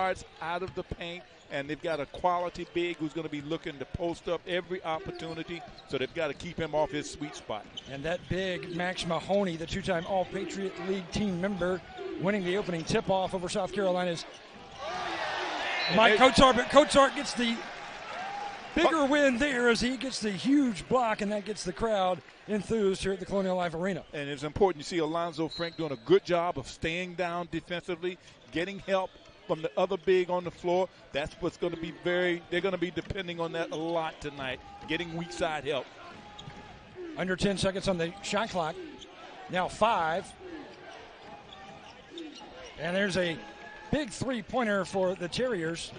guards out of the paint, and they've got a quality big who's going to be looking to post up every opportunity, so they've got to keep him off his sweet spot. And that big Max Mahoney, the two-time All-Patriot League team member, winning the opening tip-off over South Carolina's Mike Kotsar, but Kotsar gets the bigger win there as he gets the huge block, and that gets the crowd enthused here at the Colonial Life Arena. And it's important. You see Alonzo Frank doing a good job of staying down defensively, getting help from the other big on the floor. That's what's going to be they're going to be depending on that a lot tonight, getting weak side help. Under 10 seconds on the shot clock. Now 5. And there's a big three-pointer for the Terriers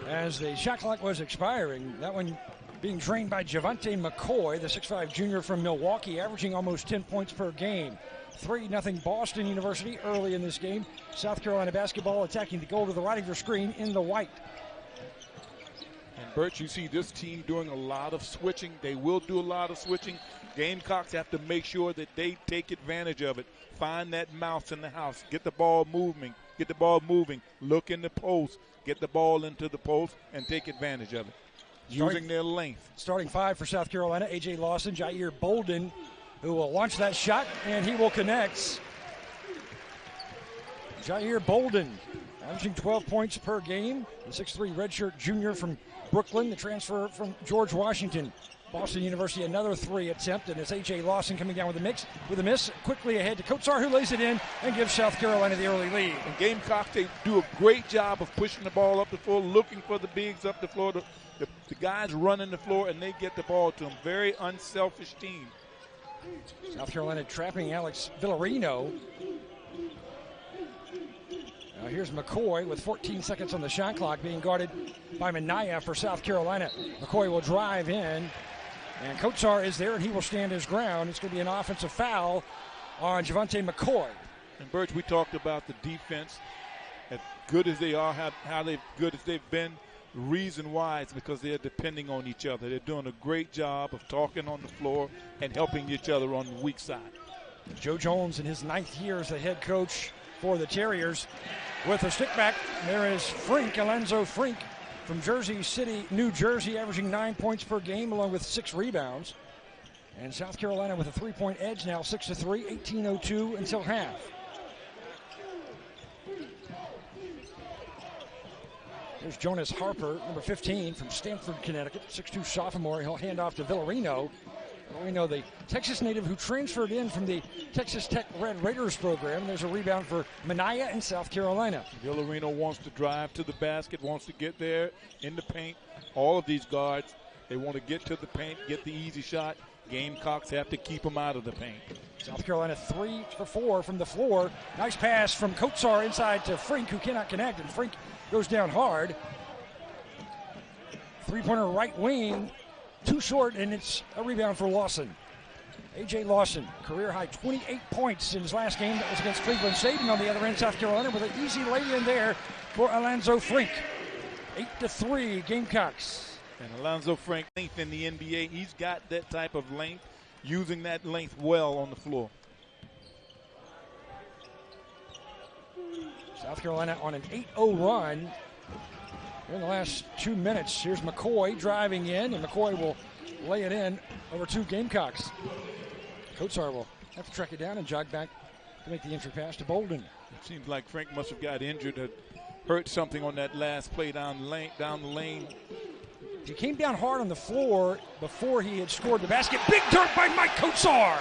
as the shot clock was expiring. That one being drained by Javante McCoy, the 6'5 junior from Milwaukee, averaging almost 10 points per game. 3-0 Boston University early in this game. South Carolina basketball attacking the goal to the right of your screen in the white. And Bert, you see this team doing a lot of switching. They will do a lot of switching. Gamecocks have to make sure that they take advantage of it. Find that mouse in the house. Get the ball moving. Look in the post. Get the ball into the post and take advantage of it. Using their length. Starting 5 for South Carolina, A.J. Lawson, Jair Bolden, who will launch that shot, and he will connect. Jair Bolden, averaging 12 points per game. The 6'3 redshirt junior from Brooklyn, the transfer from George Washington. Boston University, another 3 attempt, and it's A.J. Lawson coming down with a miss. Quickly ahead to Kotsar, who lays it in and gives South Carolina the early lead. And Gamecocks, they do a great job of pushing the ball up the floor, looking for the bigs up the floor. The guys running the floor, and they get the ball to them. Very unselfish team. South Carolina trapping Alex Villarino. Now here's McCoy with 14 seconds on the shot clock, being guarded by Minaya for South Carolina. McCoy will drive in, and Kotsar is there, and he will stand his ground. It's going to be an offensive foul on Javante McCoy. And Birch, we talked about the defense, as good as they are, how good as they've been. The reason why is because they're depending on each other. They're doing a great job of talking on the floor and helping each other on the weak side. Joe Jones in his 9th year as the head coach for the Terriers with a stick back. There is Alonzo Frink from Jersey City, New Jersey, averaging 9 points per game along with 6 rebounds. And South Carolina with a 3-point edge now, 6-3, 18:02 until half. There's Jonas Harper, number 15 from Stamford, Connecticut, 6'2 sophomore. He'll hand off to Villarino. Villarino, the Texas native who transferred in from the Texas Tech Red Raiders program. There's a rebound for Minaya in South Carolina. Villarino wants to drive to the basket, wants to get there in the paint. All of these guards, they want to get to the paint, get the easy shot. Gamecocks have to keep them out of the paint. South Carolina 3 for 4 from the floor. Nice pass from Kotsar inside to Frink, who cannot connect, and Frink goes down hard. Three-pointer right wing, too short, and it's a rebound for Lawson. A.J. Lawson, career-high 28 points in his last game. That was against Cleveland State. And on the other end, South Carolina with an easy lay-in there for Alonzo Frink. 8-3 Gamecocks. And Alonzo Frank, length in the NBA, he's got that type of length, using that length well on the floor. South Carolina on an 8-0 run in the last 2 minutes. Here's McCoy driving in, and McCoy will lay it in over 2 Gamecocks. Kotsar will have to track it down and jog back to make the entry pass to Bolden. It seems like Frank must have got injured, had hurt something on that last play down the lane. He came down hard on the floor before he had scored the basket. Big dunk by Mike Kotsar.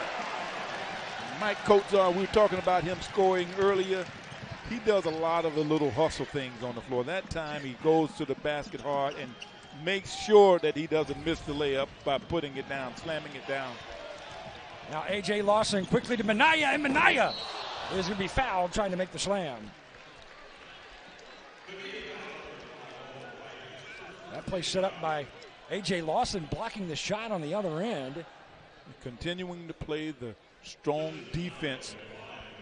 Mike Kotsar, we were talking about him scoring earlier. He does a lot of the little hustle things on the floor. That time he goes to the basket hard and makes sure that he doesn't miss the layup by putting it down, slamming it down. Now A.J. Lawson quickly to Minaya, and Minaya is going to be fouled trying to make the slam. That play set up by A.J. Lawson, blocking the shot on the other end. Continuing to play the strong defense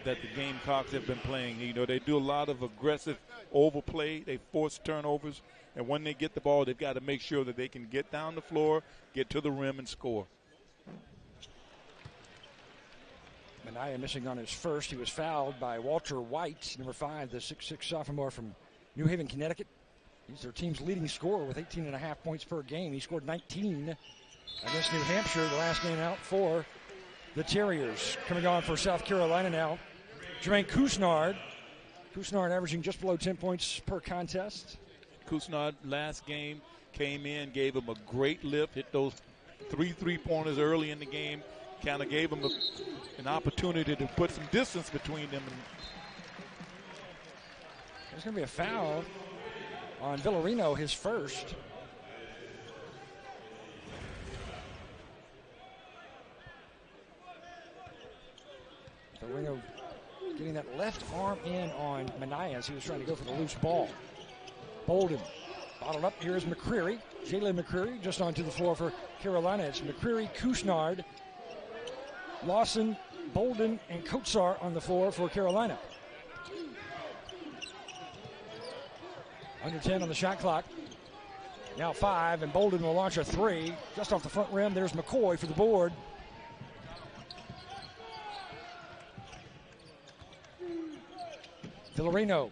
that the Gamecocks have been playing. You know, they do a lot of aggressive overplay. They force turnovers. And when they get the ball, they've got to make sure that they can get down the floor, get to the rim, and score. Minaya missing on his first. He was fouled by Walter White, number 5, the 6'6 sophomore from New Haven, Connecticut. He's their team's leading scorer with 18.5 points per game. He scored 19 against New Hampshire, the last game out for the Terriers. Coming on for South Carolina now, Jermaine Couisnard. Couisnard averaging just below 10 points per contest. Couisnard last game came in, gave him a great lift, hit those 3 3-pointers early in the game, kind of gave him an opportunity to put some distance between them. There's going to be a foul on Villarino, his first. Villarino getting that left arm in on Manias. He was trying to go for the loose ball. Bolden bottled up. Here is McCreary. Jalen McCreary just onto the floor for Carolina. It's McCreary, Couisnard, Lawson, Bolden, and Kotsar on the floor for Carolina. Under 10 on the shot clock. Now 5, and Bolden will launch a 3. Just off the front rim, there's McCoy for the board. Villarino.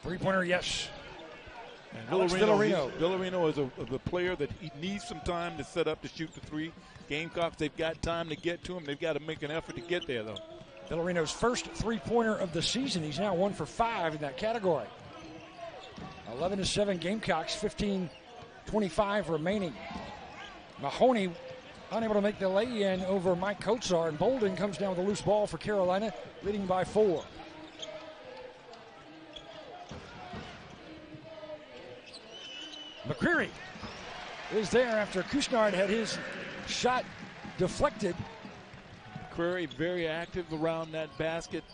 Three-pointer, yes. And Villarino. Villarino is a player that he needs some time to set up to shoot the 3. Gamecocks, they've got time to get to him. They've got to make an effort to get there, though. Villarino's first three-pointer of the season. He's now 1 for 5 in that category. 11-7 Gamecocks, 15:25 remaining. Mahoney unable to make the lay-in over Mike Kotsar, and Bolden comes down with a loose ball for Carolina, leading by 4. McCreary is there after Couisnard had his shot deflected. McCreary very active around that basket.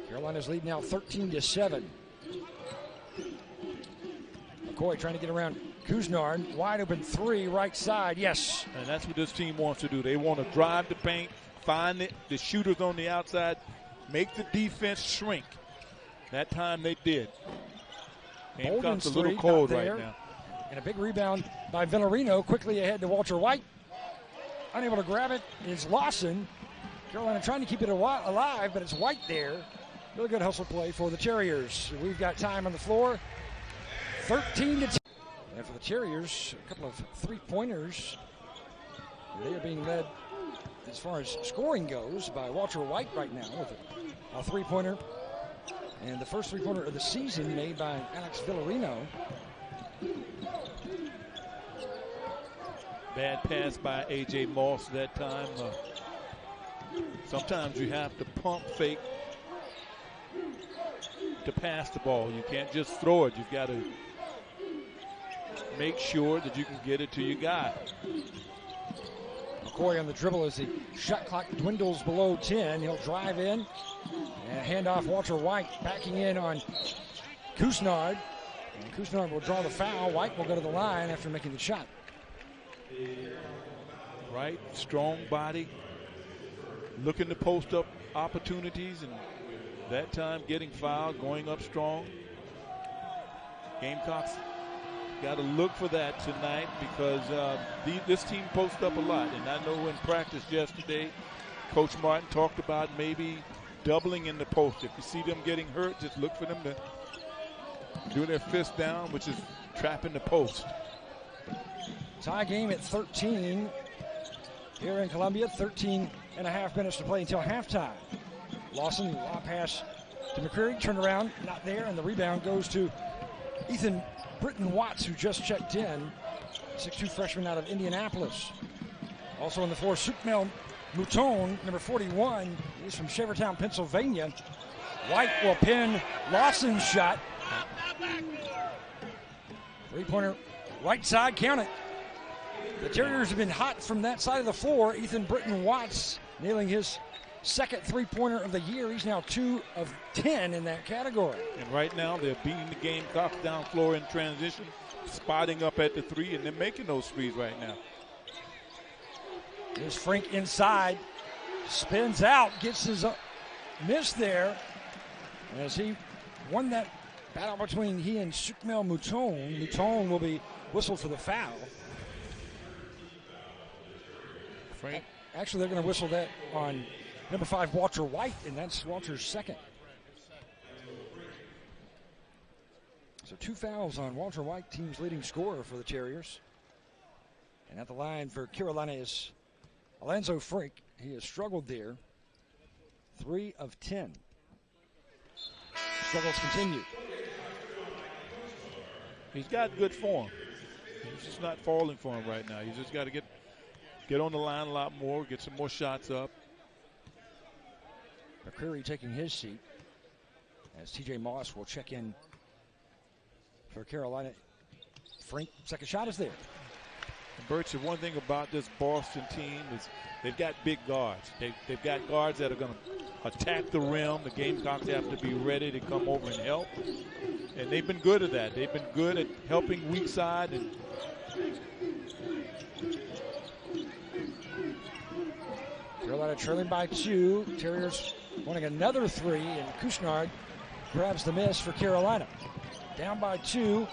Carolina's lead now 13-7. McCoy trying to get around Couisnard. Wide open 3, right side. Yes. And that's what this team wants to do. They want to drive the paint, find the shooters on the outside, make the defense shrink. That time they did. Bolden's a little cold right now. And a big rebound by Villarino. Quickly ahead to Walter White. Unable to grab it is Lawson. Carolina trying to keep it alive, but it's White there. Really good hustle play for the Terriers. We've got time on the floor. 13-10. And for the Terriers, a couple of three-pointers. They are being led, as far as scoring goes, by Walter White right now with a three-pointer. And the first three-pointer of the season made by Alex Villarino. Bad pass by A.J. Moss that time. Sometimes you have to pump fake to pass the ball. You can't just throw it. You've got to make sure that you can get it to your guy. McCoy on the dribble as the shot clock dwindles below 10. He'll drive in and hand off Walter White, backing in on Couisnard. And Couisnard will draw the foul. White will go to the line after making the shot. Right, strong body, looking to post up opportunities, and that time getting fouled, going up strong. Gamecocks got to look for that tonight because this team posts up a lot. And I know in practice yesterday, Coach Martin talked about maybe doubling in the post. If you see them getting hurt, just look for them to do their fist down, which is trapping the post. Tie game at 13 here in Columbia. 13.5 minutes to play until halftime. Lawson, lob pass to McCreary. Turned around, not there, and the rebound goes to Ethan Britton Watts, who just checked in. 6'2 freshman out of Indianapolis. Also on the floor, Sukmel Mouton, number 41. He's from Shavertown, Pennsylvania. White will pin Lawson's shot. Three-pointer, right side, count it. The Terriers have been hot from that side of the floor. Ethan Britton Watts nailing his second three-pointer of the year. He's now 2 of 10 in that category. And right now they're beating the Gamecocks down floor in transition, spotting up at the 3, and they're making those threes right now. Here's Frank inside, spins out, gets his miss there as he won that battle between he and Sukmel Mouton. Mouton will be whistled for the foul. Frank. Actually, they're going to whistle that on number 5, Walter White, and that's Walter's second. So 2 fouls on Walter White, team's leading scorer for the Terriers. And at the line for Carolina is Alonzo Frink. He has struggled there. 3 of 10. Struggles continue. He's got good form. He's just not falling for him right now. He's just got to get on the line a lot more, get some more shots up. McCreary taking his seat as TJ Moss will check in for Carolina. Frink, second shot is there. And Birch, the one thing about this Boston team is they've got big guards. They've got guards that are going to attack the rim. The Gamecocks have to be ready to come over and help. And they've been good at that. They've been good at helping weak side. And Carolina trailing by 2. Terriers wanting another 3, and Kusnard grabs the miss for Carolina. Down by 2. You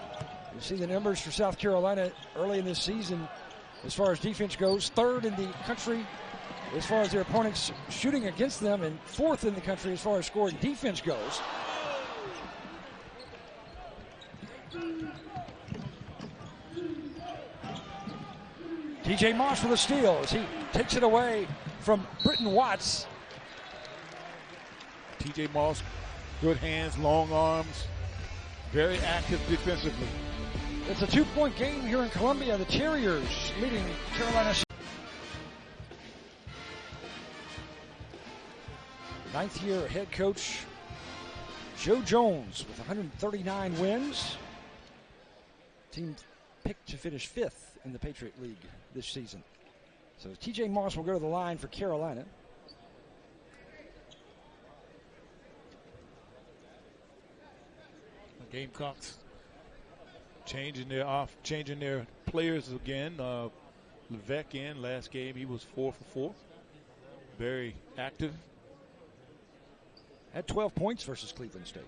see the numbers for South Carolina early in this season as far as defense goes. 3rd in the country as far as their opponents shooting against them, and 4th in the country as far as scoring defense goes. TJ Moss with a steal as he takes it away from Britton Watts. TJ Moss, good hands, long arms, very active defensively. It's a 2-point game here in Columbia. The Terriers leading Carolina. 9th year head coach Joe Jones with 139 wins. Team picked to finish 5th in the Patriot League this season. So TJ Moss will go to the line for Carolina. The Gamecocks changing their players again. Levesque in last game, he was 4 for 4. Very active. Had 12 points versus Cleveland State.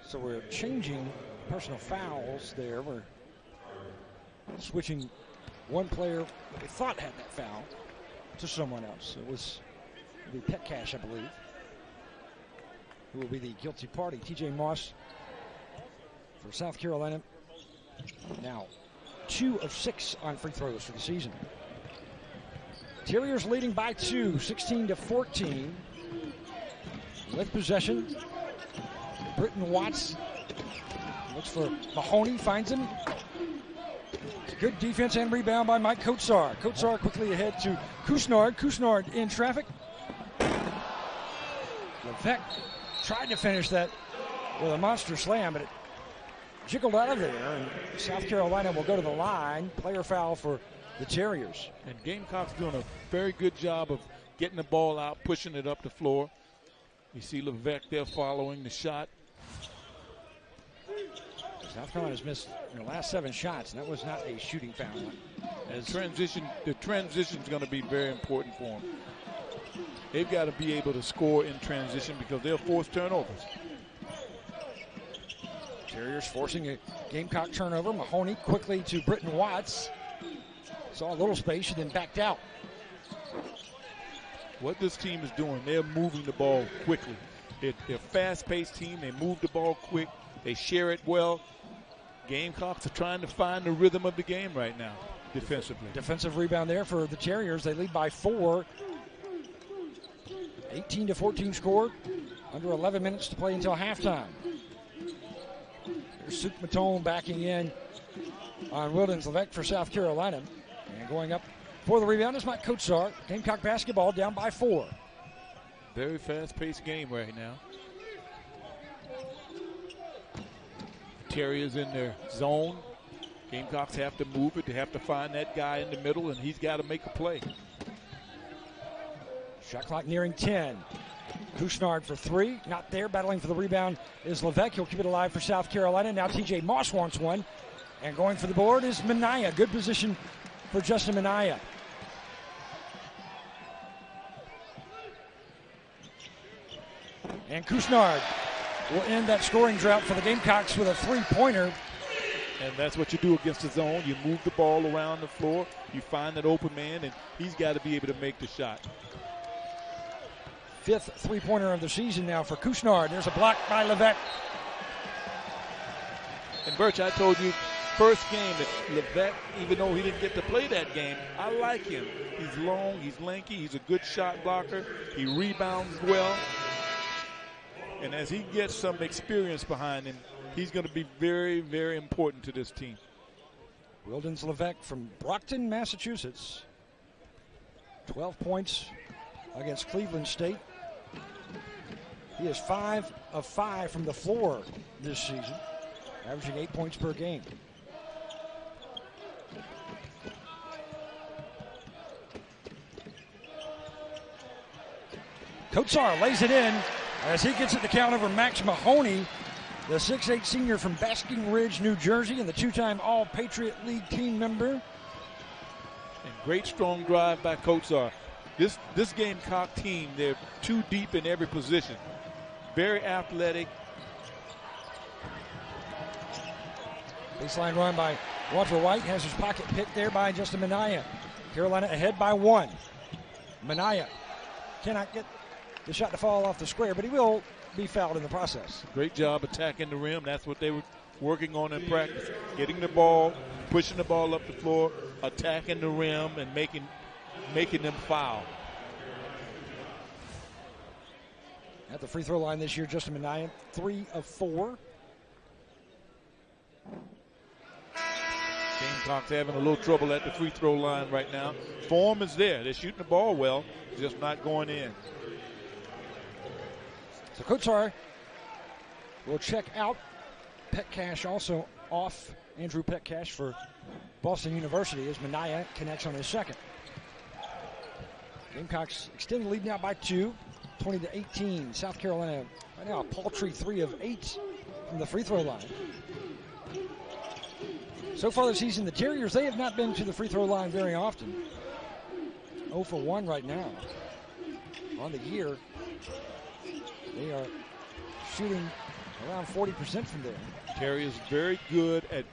So we're changing personal fouls there. We're switching one player that we thought had that foul to someone else. It was the Petcash, I believe, who will be the guilty party. TJ Moss for South Carolina. Now 2 of 6 on free throws for the season. Terriers leading by 2, 16-14. With possession, Britton Watts looks for Mahoney, finds him. Good defense and rebound by Mike Kotsar. Kotsar quickly ahead to Kusnard. Kusnard in traffic. Levesque tried to finish that with a monster slam, but it jiggled out of there, and South Carolina will go to the line. Player foul for the Terriers. And Gamecocks doing a very good job of getting the ball out, pushing it up the floor. You see Levesque there following the shot. South Carolina's missed their last 7 shots, and that was not a shooting foul. The transition is going to be very important for them. They've got to be able to score in transition because they'll force turnovers. Terriers forcing a Gamecock turnover. Mahoney quickly to Britton Watts. Saw a little space and then backed out. What this team is doing, they're moving the ball quickly. They're a fast-paced team. They move the ball quick. They share it well. Gamecocks are trying to find the rhythm of the game right now defensively. Defensive rebound there for the Terriers. They lead by 4. 18-14 score. Under 11 minutes to play until halftime. There's Suk Matone backing in on Wildens Levesque for South Carolina. And going up for the rebound is Mike Kotsar. Gamecock basketball down by 4. Very fast-paced game right now. Terriers in their zone. Gamecocks have to move it. They have to find that guy in the middle, and he's got to make a play. Shot clock nearing 10. Kusnard for 3. Not there. Battling for the rebound is Levesque. He'll keep it alive for South Carolina. Now TJ Moss wants one. And going for the board is Minaya. Good position for Justin Minaya. And Kusnard will end that scoring drought for the Gamecocks with a 3-pointer. And that's what you do against the zone. You move the ball around the floor. You find that open man, and he's got to be able to make the shot. 5th three-pointer of the season now for Couisnard. There's a block by Levesque. And Birch, I told you first game that Levesque, even though he didn't get to play that game, I like him. He's long, he's lanky, he's a good shot blocker. He rebounds well. And as he gets some experience behind him, he's going to be very, very important to this team. Wildens Levesque from Brockton, Massachusetts. 12 points against Cleveland State. He is 5 of 5 from the floor this season, averaging 8 points per game. Kotsar lays it in as he gets it to count over Max Mahoney, the 6'8 senior from Basking Ridge, New Jersey, and the two-time All-Patriot League team member. And great strong drive by Kotsar. This Gamecock team, they're too deep in every position. Very athletic. Baseline run by Walter White, has his pocket picked there by Justin Minaya. Carolina ahead by 1. Minaya cannot get the shot to fall off the square, but he will be fouled in the process. Great job attacking the rim. That's what they were working on in practice. Getting the ball, pushing the ball up the floor, attacking the rim, and making them foul. At the free throw line this year, Justin Minaya, 3 of 4. Gamecocks having a little trouble at the free throw line right now. Form is there. They're shooting the ball well, just not going in. So Kotsar will check out. Petcash also off. Andrew Petcash for Boston University as Minaya connects on his second. Gamecocks extend the lead now by 2, 20-18. South Carolina right now a paltry 3 of 8 from the free throw line. So far this season, the Terriers, they have not been to the free throw line very often. 0 for 1 right now. On the year, they are shooting around 40% from there. Terry is very good at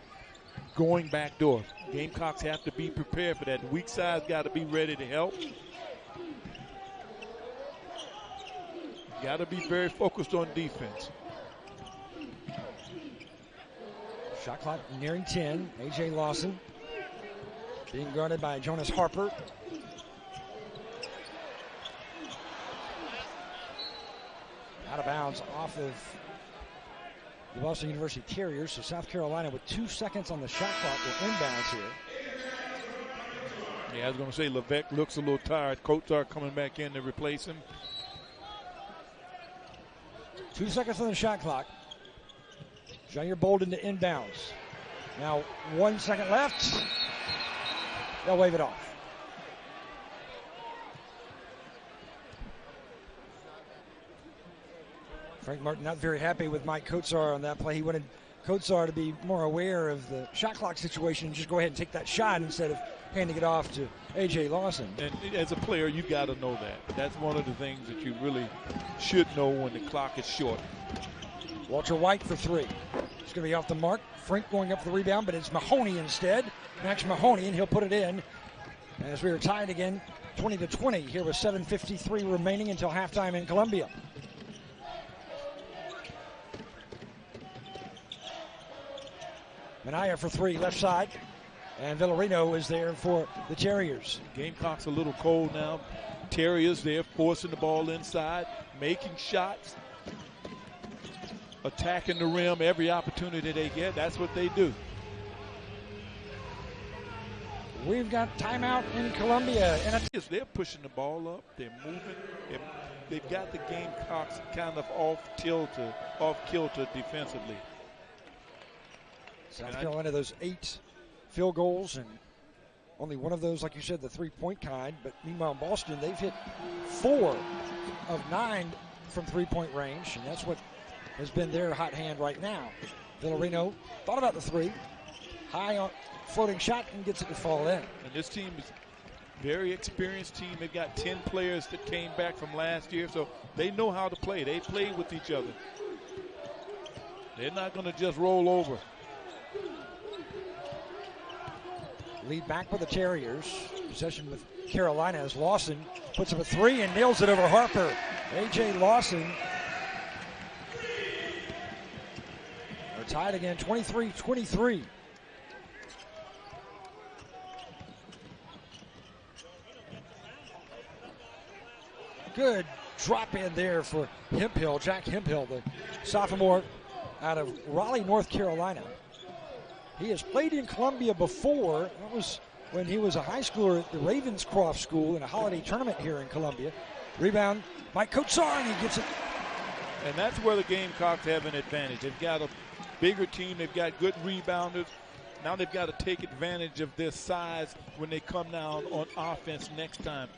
going backdoor. Gamecocks have to be prepared for that. Weak side's got to be ready to help. Got to be very focused on defense. Shot clock nearing 10. A.J. Lawson being guarded by Jonas Harper. Out of bounds off of the Boston University Terriers. So South Carolina with 2 seconds on the shot clock will inbounds here. Yeah, I was going to say Levesque looks a little tired. Kotsar coming back in to replace him. 2 seconds on the shot clock. Jair Bolden to inbounds. Now 1 second left. They'll wave it off. Frank Martin not very happy with Mike Kotsar on that play. He wanted Kotsar to be more aware of the shot clock situation and just go ahead and take that shot instead of handing it off to A.J. Lawson. And as a player, you got to know that. That's one of the things that you really should know when the clock is short. Walter White for 3. It's going to be off the mark. Frank going up for the rebound, but it's Mahoney instead. Max Mahoney, and he'll put it in. As we are tied again, 20-20 here with 7:53 remaining until halftime in Columbia. Minaya for 3, left side. And Villarino is there for the Terriers. Gamecocks a little cold now. Terriers there forcing the ball inside, making shots, attacking the rim every opportunity they get. That's what they do. We've got timeout in Columbia. And they're pushing the ball up. They're moving. They've got the Gamecocks kind of off kilter defensively. South Carolina, those 8 field goals, and only one of those, like you said, the three-point kind. But meanwhile, Boston, they've hit 4 of 9 from three-point range, and that's what has been their hot hand right now. Villarino thought about the 3. High on floating shot and gets it to fall in. And this team is a very experienced team. They've got 10 players that came back from last year, so they know how to play. They play with each other. They're not going to just roll over. lead back with the Terriers. Possession with Carolina as Lawson puts up a three and nails it over Harper. A.J. Lawson. They're tied again, 23-23. Good drop in there for Hemphill, Jack Hemphill, the sophomore out of Raleigh, North Carolina. He has played in Columbia before. That was when he was a high schooler at the Ravenscroft School in a holiday tournament here in Columbia. Rebound by Kotsar, and he gets it. And that's where the Gamecocks have an advantage. They've got a bigger team. They've got good rebounders. Now they've got to take advantage of their size when they come down on offense next time.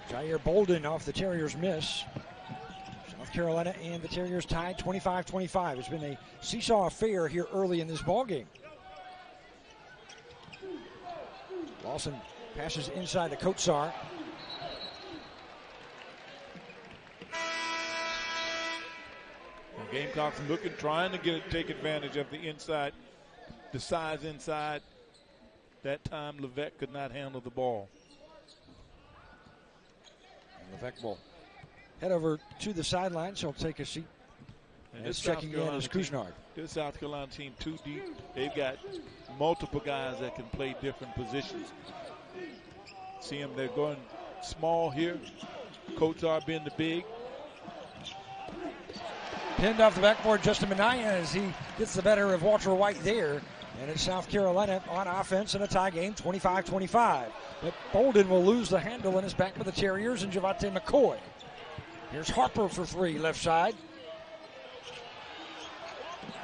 Jair Bolden off the Terriers' miss. South Carolina and the Terriers tied 25-25. It's been a seesaw affair here early in this ballgame. Lawson passes inside to Kotsar. The Gamecocks looking, trying to take advantage of the inside, the size inside. That time Levesque could not handle the ball. Levesque will head over to the sidelines. He'll take a seat. And it's checking in as Couisnard. This South Carolina team too deep. They've got multiple guys that can play different positions. See them, they're going small here. Kotsar being the big. Pinned off the backboard, Justin Minaya, as he gets the better of Walter White there. And it's South Carolina on offense in a tie game, 25-25. But Bolden will lose the handle and is back with the Terriers and Javante McCoy. Here's Harper for three, left side.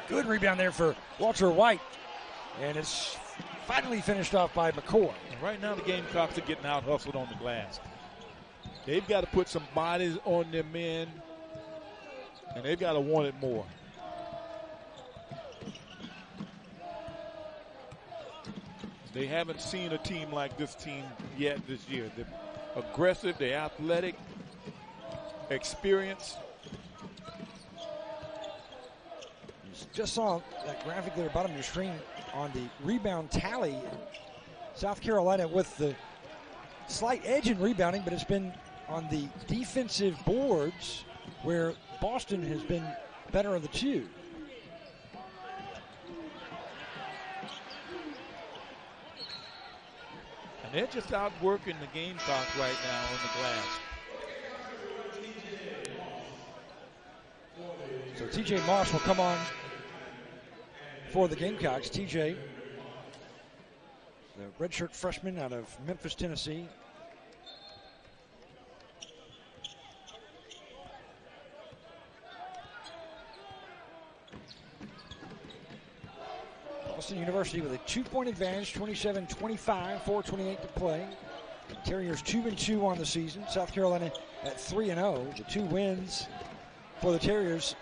Good rebound there for Walter White. And it's finally finished off by McCoy. And right now the Gamecocks are getting out hustled on the glass. They've got to put some bodies on their men, and they've got to want it more. They haven't seen a team like this team yet this year. They're aggressive, they're athletic, experienced. Just saw that graphic there bottom of your screen on the rebound tally. South Carolina with the slight edge in rebounding, but it's been on the defensive boards where Boston has been better of the two. And they're just outworking the Gamecocks right now on the glass. So TJ Moss will come on for the Gamecocks. TJ, the redshirt freshman out of Memphis, Tennessee. Boston University with a 2-point advantage, 27-25, 4:28 to play. Terriers 2-2 on the season. South Carolina at 3-0. The two wins for the Terriers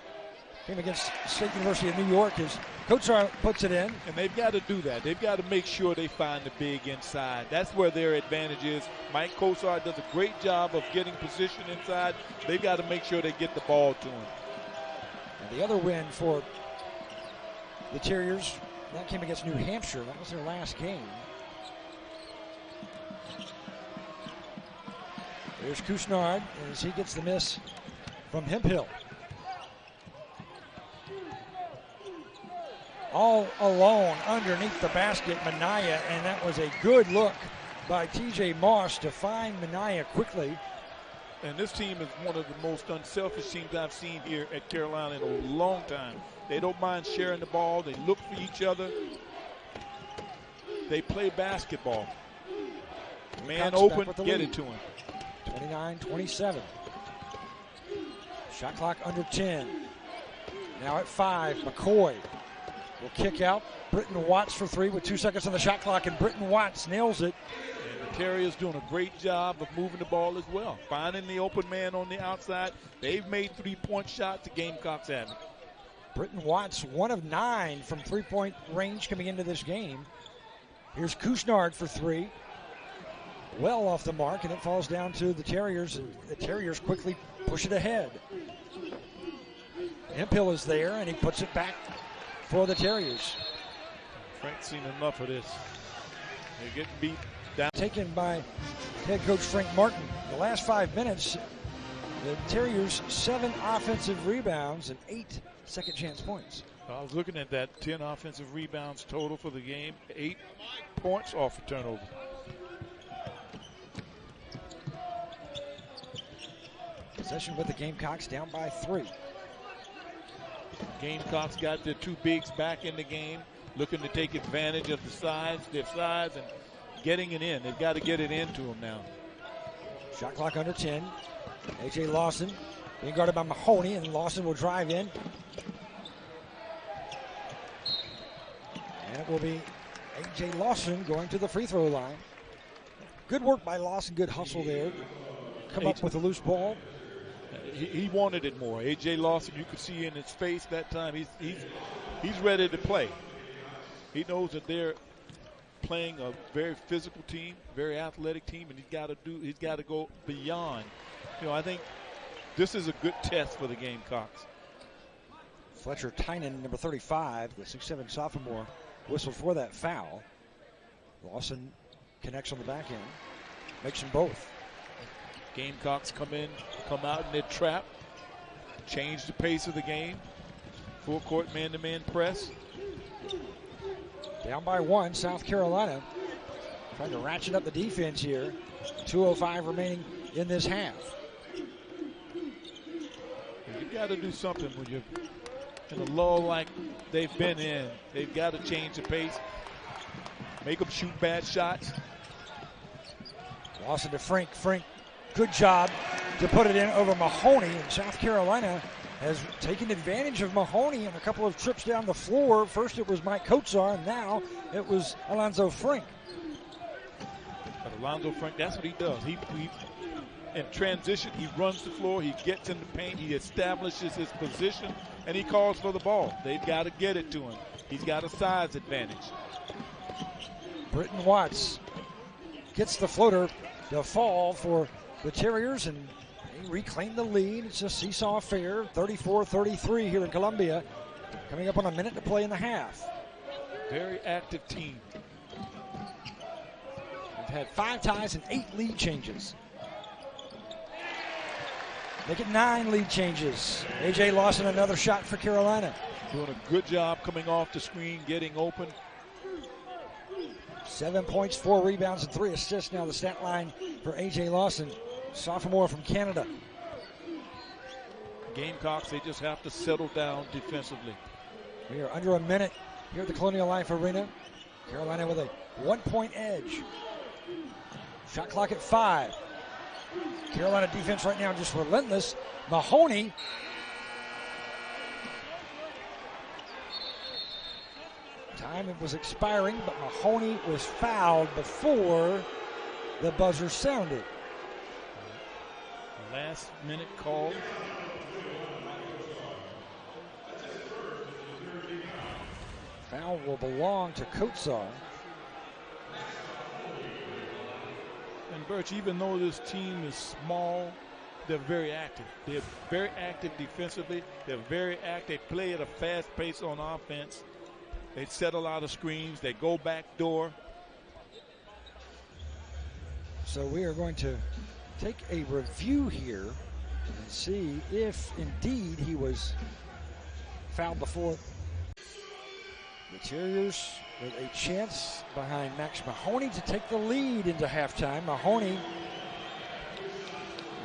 came against State University of New York as Kotsar puts it in. And they've got to do that. They've got to make sure they find the big inside. That's where their advantage is. Mike Kotsar does a great job of getting position inside. They've got to make sure they get the ball to him. And the other win for the Terriers, that came against New Hampshire. That was their last game. There's Couisnard as he gets the miss from Hemphill. All alone underneath the basket, Minaya, and that was a good look by TJ Moss to find Minaya quickly. And this team is one of the most unselfish teams I've seen here at Carolina in a long time. They don't mind sharing the ball. They look for each other. They play basketball. Man open, get it to him. 29-27. Shot clock under 10. Now at 5, McCoy will kick out. Britton Watts for 3 with 2 seconds on the shot clock, and Britton Watts nails it. And the Terriers doing a great job of moving the ball as well. Finding the open man on the outside. They've made 3-point shots. The Gamecocks haven't. Britton Watts, 1 of 9 from 3-point range coming into this game. Here's Couisnard for 3. Well off the mark, and it falls down to the Terriers, and the Terriers quickly push it ahead. Hemphill is there, and he puts it back for the Terriers. Frank's seen enough of this. They're getting beat down. Taken by head coach Frank Martin. The last 5 minutes, the Terriers 7 offensive rebounds and 8 second chance points. I was looking at that, 10 offensive rebounds total for the game, 8 points off a turnover. Possession with the Gamecocks down by 3. Gamecocks got their 2 bigs back in the game, looking to take advantage of their size and getting it in. They've got to get it into them now. Shot clock under 10. A.J. Lawson being guarded by Mahoney, and Lawson will drive in. And it will be A.J. Lawson going to the free throw line. Good work by Lawson, good hustle there. Come up with a loose ball. He wanted it more. A.J. Lawson, you could see in his face that time, he's ready to play. He knows that they're playing a very physical team, very athletic team, and he's got to go beyond. You know, I think this is a good test for the Gamecocks. Fletcher Tynan, number 35, the 6'7" sophomore, whistled for that foul. Lawson connects on the back end, makes them both. Gamecocks come out in their trap, change the pace of the game. Full court man-to-man press. Down by 1, South Carolina trying to ratchet up the defense here. 2:05 remaining in this half. You've got to do something when you're in a lull like they've been in. They've got to change the pace, make them shoot bad shots. Lawson to Frank. Frank, good job to put it in over Mahoney. And South Carolina has taken advantage of Mahoney in a couple of trips down the floor. First it was Mike Kotsar, and now it was Alonzo Frank. But Alonzo Frank, that's what he does. He in transition, he runs the floor, he gets in the paint, he establishes his position, and he calls for the ball. They've got to get it to him. He's got a size advantage. Britton Watts gets the floater to fall for the Terriers, and they reclaim the lead. It's a seesaw affair, 34-33 here in Columbia. Coming up on a minute to play in the half. Very active team. We've had 5 ties and 8 lead changes. Make it 9 lead changes. A.J. Lawson, another shot for Carolina. Doing a good job coming off the screen, getting open. 7 points, 4 rebounds, and 3 assists. Now the stat line for A.J. Lawson, sophomore from Canada. Gamecocks, they just have to settle down defensively. We are under a minute here at the Colonial Life Arena. Carolina with a 1-point edge. Shot clock at 5. Carolina defense right now just relentless. Mahoney. Time was expiring, but Mahoney was fouled before the buzzer sounded. Last minute call. Foul will belong to Kotsar. And Birch, even though this team is small, they're very active. They're very active defensively. They're very active. They play at a fast pace on offense. They set a lot of screens. They go back door. So we are going to take a review here and see if indeed he was fouled before. The Terriers with a chance behind Max Mahoney to take the lead into halftime. Mahoney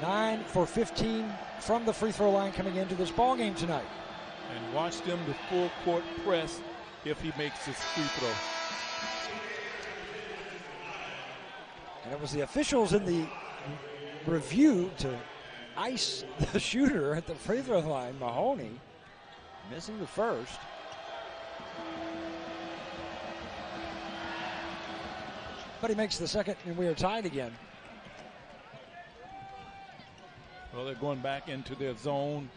9 for 15 from the free throw line coming into this ball game tonight. And watch them the full court press if he makes his free throw. And it was the officials in the review to ice the shooter at the free throw line. Mahoney missing the first. But he makes the second, and we are tied again. Well, they're going back into their zone.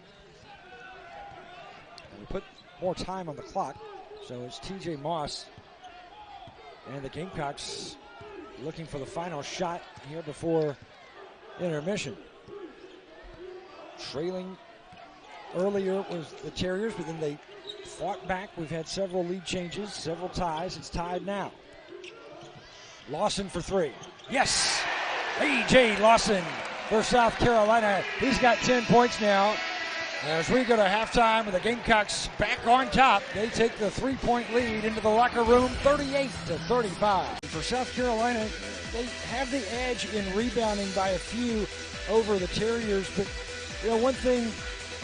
And we put more time on the clock, so it's TJ Moss and the Gamecocks looking for the final shot here before intermission. Trailing earlier was the Terriers, but then they fought back. We've had several lead changes, several ties. It's tied now. Lawson for three. Yes! A.J. Lawson for South Carolina. He's got 10 points now. As we go to halftime with the Gamecocks back on top, they take the 3-point lead into the locker room, 38-35. For South Carolina, they have the edge in rebounding by a few over the Terriers, but one thing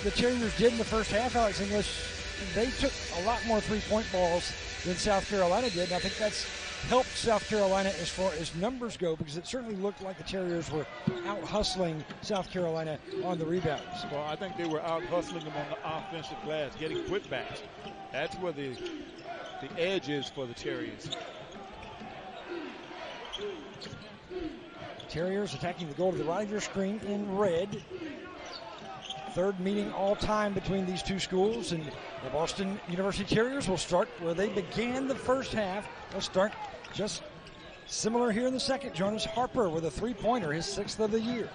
the Terriers did in the first half, Alex English, they took a lot more three-point balls than South Carolina did, and I think that's helped South Carolina as far as numbers go, because it certainly looked like the Terriers were out hustling South Carolina on the rebounds. Well, I think they were out hustling them on the offensive glass, getting putbacks. That's where the edge is for the Terriers. Terriers attacking the goal to the right of your screen in red. Third meeting all time between these two schools, and the Boston University Terriers will start where they began the first half. They'll start just similar here in the second. Jonas Harper with a three-pointer, his 6th of the year.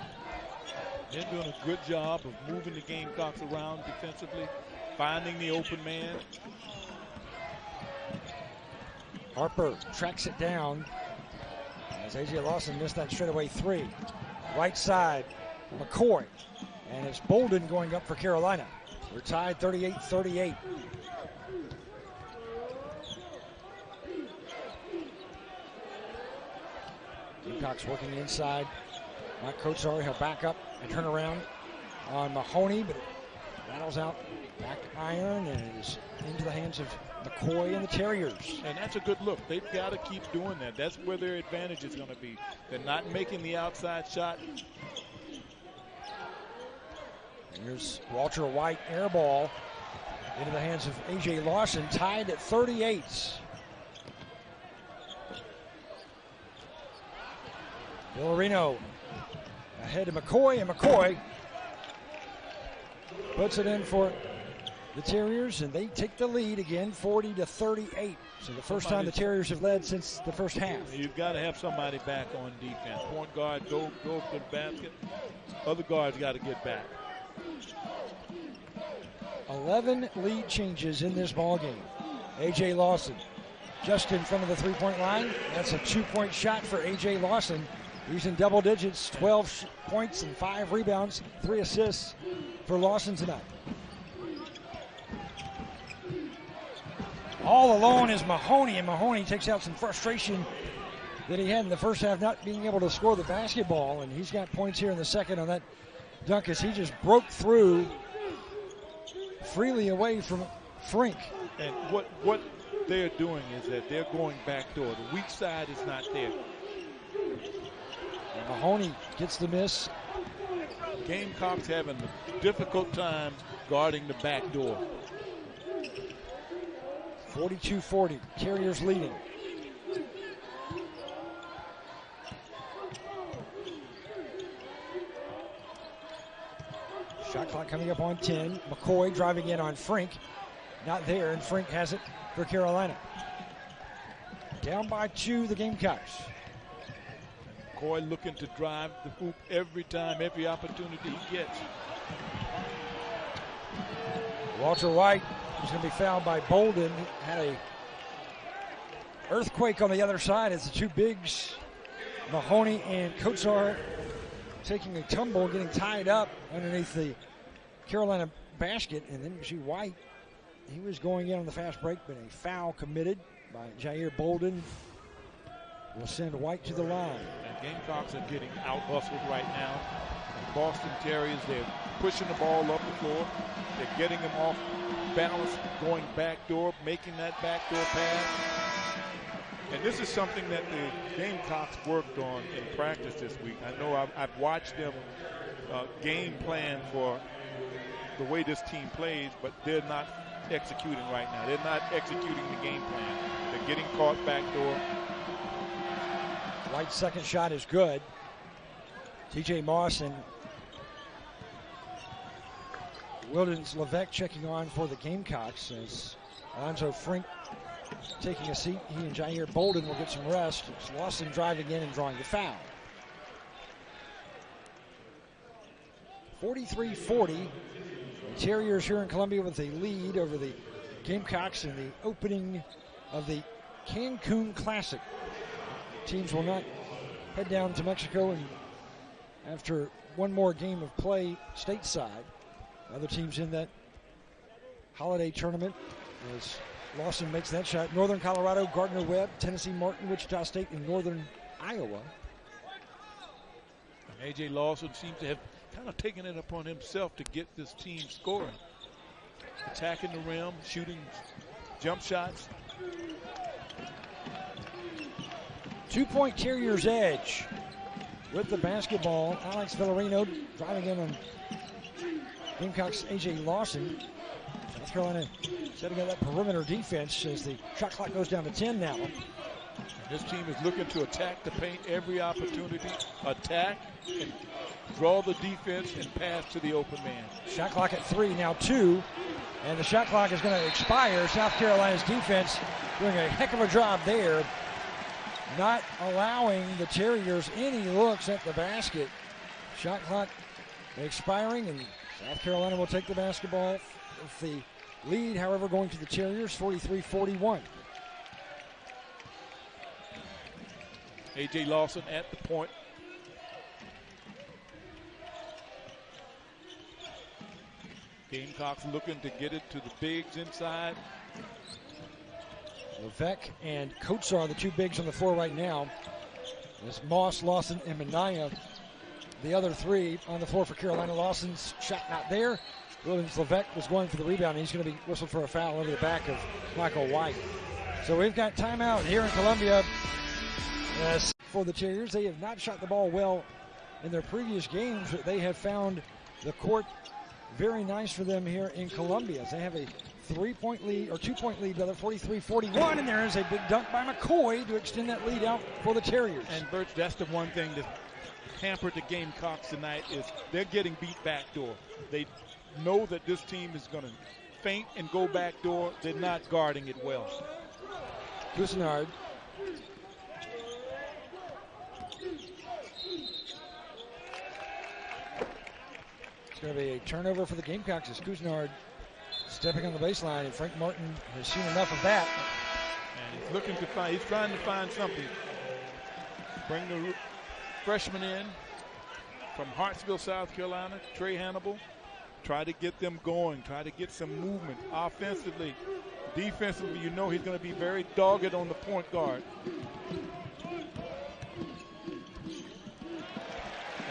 They're doing a good job of moving the Gamecocks around defensively, finding the open man. Harper tracks it down as A.J. Lawson missed that straightaway three. Right side, McCoy. And it's Bolden going up for Carolina. We're tied 38-38. Gamecocks working inside. Mike Kotsar, he'll back up and turn around on Mahoney, but it rattles out back iron and it is into the hands of McCoy and the Terriers. And that's a good look. They've got to keep doing that. That's where their advantage is going to be. They're not making the outside shot. Here's Walter White, air ball into the hands of A.J. Lawson, tied at 38. Villarino ahead of McCoy, and McCoy puts it in for the Terriers, and they take the lead again, 40-38. So the first time the Terriers have led since the first half. You've got to have somebody back on defense. Point guard, go to the basket. Other guards got to get back. 11 lead changes in this ball game. A.J. Lawson just in front of the three-point line. That's a 2-point shot for A.J. Lawson. He's in double digits, 12 points and 5 rebounds, 3 assists for Lawson tonight. All alone is Mahoney, and Mahoney takes out some frustration that he had in the first half, not being able to score the basketball, and he's got points here in the second on that dunk as he just broke through freely away from Frink. And what they're doing is that they're going backdoor. The weak side is not there. And Mahoney gets the miss. Gamecocks having a difficult time guarding the back door. 42-40, Terriers leading. Shot clock coming up on 10. McCoy driving in on Frink. Not there, and Frink has it for Carolina. Down by 2, the Gamecocks. McCoy looking to drive the hoop every time, every opportunity he gets. Walter White is going to be fouled by Bolden. He had a earthquake on the other side as the two bigs, Mahoney and Kotsar, taking a tumble, getting tied up underneath the Carolina basket. And then you see White, he was going in on the fast break, but a foul committed by Jair Bolden will send White to the line. And Gamecocks are getting out-hustled right now. The Boston Terriers, they're pushing the ball up the floor. They're getting them off balance, going backdoor, making that backdoor pass. And this is something that the Gamecocks worked on in practice this week. I know I've watched them game plan for the way this team plays, but they're not executing right now. They're not executing the game plan. They're getting caught backdoor. White's second shot is good. T.J. Moss and Wildens Levesque checking on for the Gamecocks as Alonzo Frink taking a seat. He and Jair Bolden will get some rest. It's Lawson driving in and drawing the foul. 43-40. The Terriers here in Columbia with a lead over the Gamecocks in the opening of the Cancun Classic. Teams will not head down to Mexico and after one more game of play stateside. Other teams in that holiday tournament as Lawson makes that shot. Northern Colorado, Gardner-Webb, Tennessee Martin, Wichita State, and Northern Iowa. And A.J. Lawson seems to have kind of taken it upon himself to get this team scoring. Attacking the rim, shooting jump shots. 2-point Terriers edge with the basketball. Alex Villarino driving in on Gamecocks' A.J. Lawson. South Carolina setting up that perimeter defense as the shot clock goes down to 10 now. And this team is looking to attack the paint every opportunity. Attack and draw the defense and pass to the open man. Shot clock at 3, now 2. And the shot clock is going to expire. South Carolina's defense doing a heck of a job there, not allowing the Terriers any looks at the basket. Shot clock expiring, and South Carolina will take the basketball with the lead, however, going to the Terriers, 43-41. A.J. Lawson at the point. Gamecocks looking to get it to the bigs inside. Levesque and Kotsar are the two bigs on the floor right now. There's Moss, Lawson, and Minaya. The other three on the floor for Carolina. Lawson's shot not there. Williams Levesque was going for the rebound. He's going to be whistled for a foul over the back of Michael White. So we've got timeout here in Columbia. For the Terriers, they have not shot the ball well in their previous games, but they have found the court very nice for them here in Columbia. They have a 3-point lead, or 2-point lead, rather, 43-41, and there is a big dunk by McCoy to extend that lead out for the Terriers. And Birch, that's the one thing that hampered the Gamecocks tonight is they're getting beat backdoor. They know that this team is going to feint and go backdoor. They're not guarding it well. Cousinard. It's going to be a turnover for the Gamecocks as Cousinard stepping on the baseline, and Frank Martin has seen enough of that. And he's looking to find, he's trying to find something. Bring the freshman in from Hartsville, South Carolina, Trey Hannibal. Try to get them going, try to get some movement offensively. Defensively, you know he's going to be very dogged on the point guard.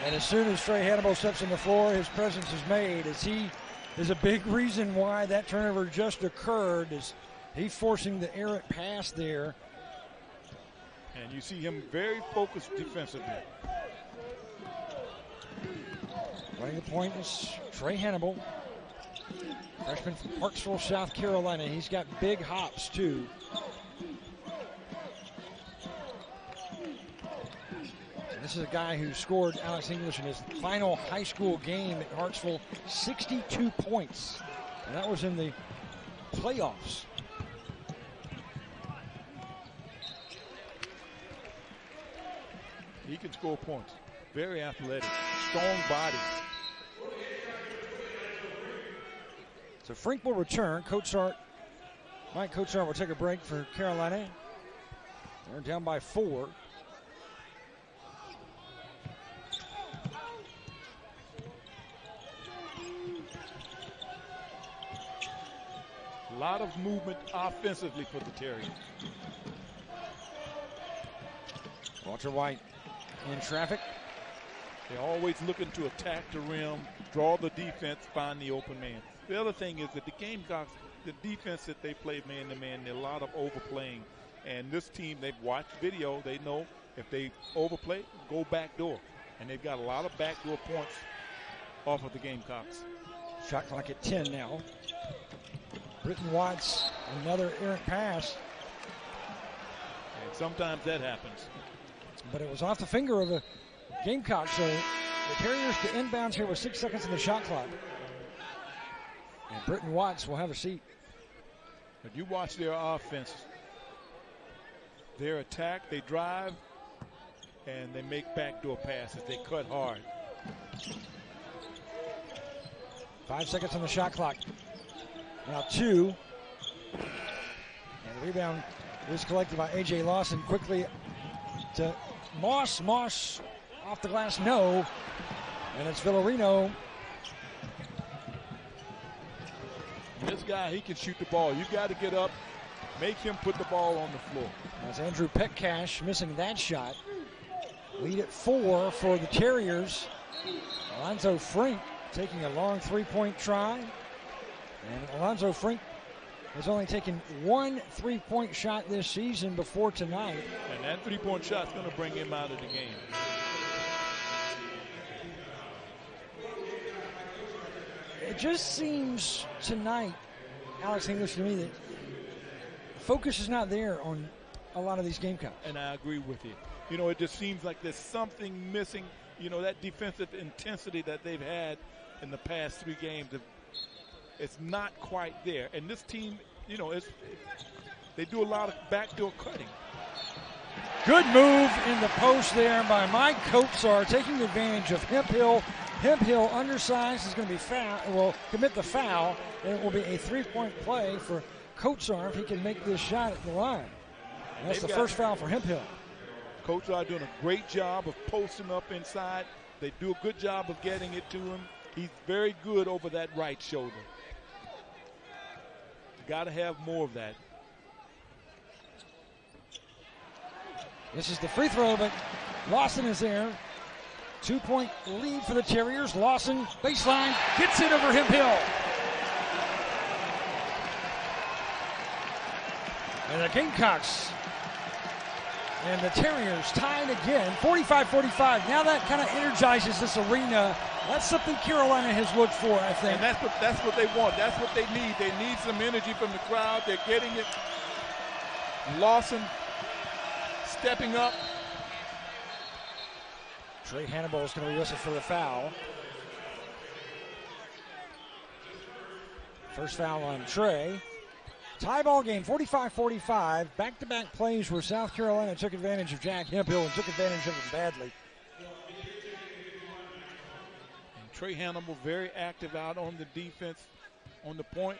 And as soon as Trey Hannibal steps on the floor, his presence is made, as he is a big reason why that turnover just occurred, is he forcing the errant pass there. And you see him very focused defensively. Running the point is Trey Hannibal, freshman from Hartsville, South Carolina. He's got big hops too. This is a guy who scored, Alex English, in his final high school game at Hartsville, 62 points. And that was in the playoffs. He can score points. Very athletic, strong body. So Frink will return. Mike Kotsar will take a break for Carolina. They're down by 4. A lot of movement offensively for the Terriers. Walter White in traffic. They're always looking to attack the rim, draw the defense, find the open man. The other thing is that the Gamecocks, the defense that they play man-to-man, there's a lot of overplaying. And this team, they've watched video. They know if they overplay, go backdoor. And they've got a lot of backdoor points off of the Gamecocks. Shot clock at 10 now. Britton Watts, another errant pass. And sometimes that happens. But it was off the finger of a Gamecock, so the Terriers to inbounds here with 6 seconds in the shot clock. And Britton Watts will have a seat. But you watch their offense, their attack, they drive, and they make backdoor passes. They cut hard. 5 seconds on the shot clock. Now 2. And the rebound is collected by A.J. Lawson quickly to Moss. Moss off the glass, no. And it's Villarino. This guy, he can shoot the ball. You got to get up, make him put the ball on the floor. That's Andrew Petcash missing that shot. Lead at 4 for the Terriers. Alonzo Frink taking a long three-point try. And Alonzo Frink has only taken one three-point shot this season before tonight. And that three-point shot's going to bring him out of the game. It just seems tonight, Alex English, to me that focus is not there on a lot of these Gamecocks. And I agree with you. You know, it just seems like there's something missing. You know, that defensive intensity that they've had in the past 3 games, it's not quite there. And this team, you know, they do a lot of backdoor cutting. Good move in the post there by Mike Kotsar, taking advantage of Hemphill. Hemphill, undersized, is going to be will commit the foul, and it will be a three-point play for Kotsar if he can make this shot at the line. And that's the first foul for Hemphill. Kotsar doing a great job of posting up inside. They do a good job of getting it to him. He's very good over that right shoulder. Got to have more of that. This is the free throw, but Lawson is there. 2-point lead for the Terriers. Lawson, baseline, gets it over Hemphill. And the Gamecocks and the Terriers tied again, 45-45. Now that kind of energizes this arena. That's something Carolina has looked for, I think. And that's what they want. That's what they need. They need some energy from the crowd. They're getting it. Lawson stepping up. Trey Hannibal is going to be whistled for the foul. First foul on Trey. Tie ball game, 45-45. Back-to-back plays where South Carolina took advantage of Jack Hemphill and took advantage of him badly. And Trey Hannibal very active out on the defense, on the point.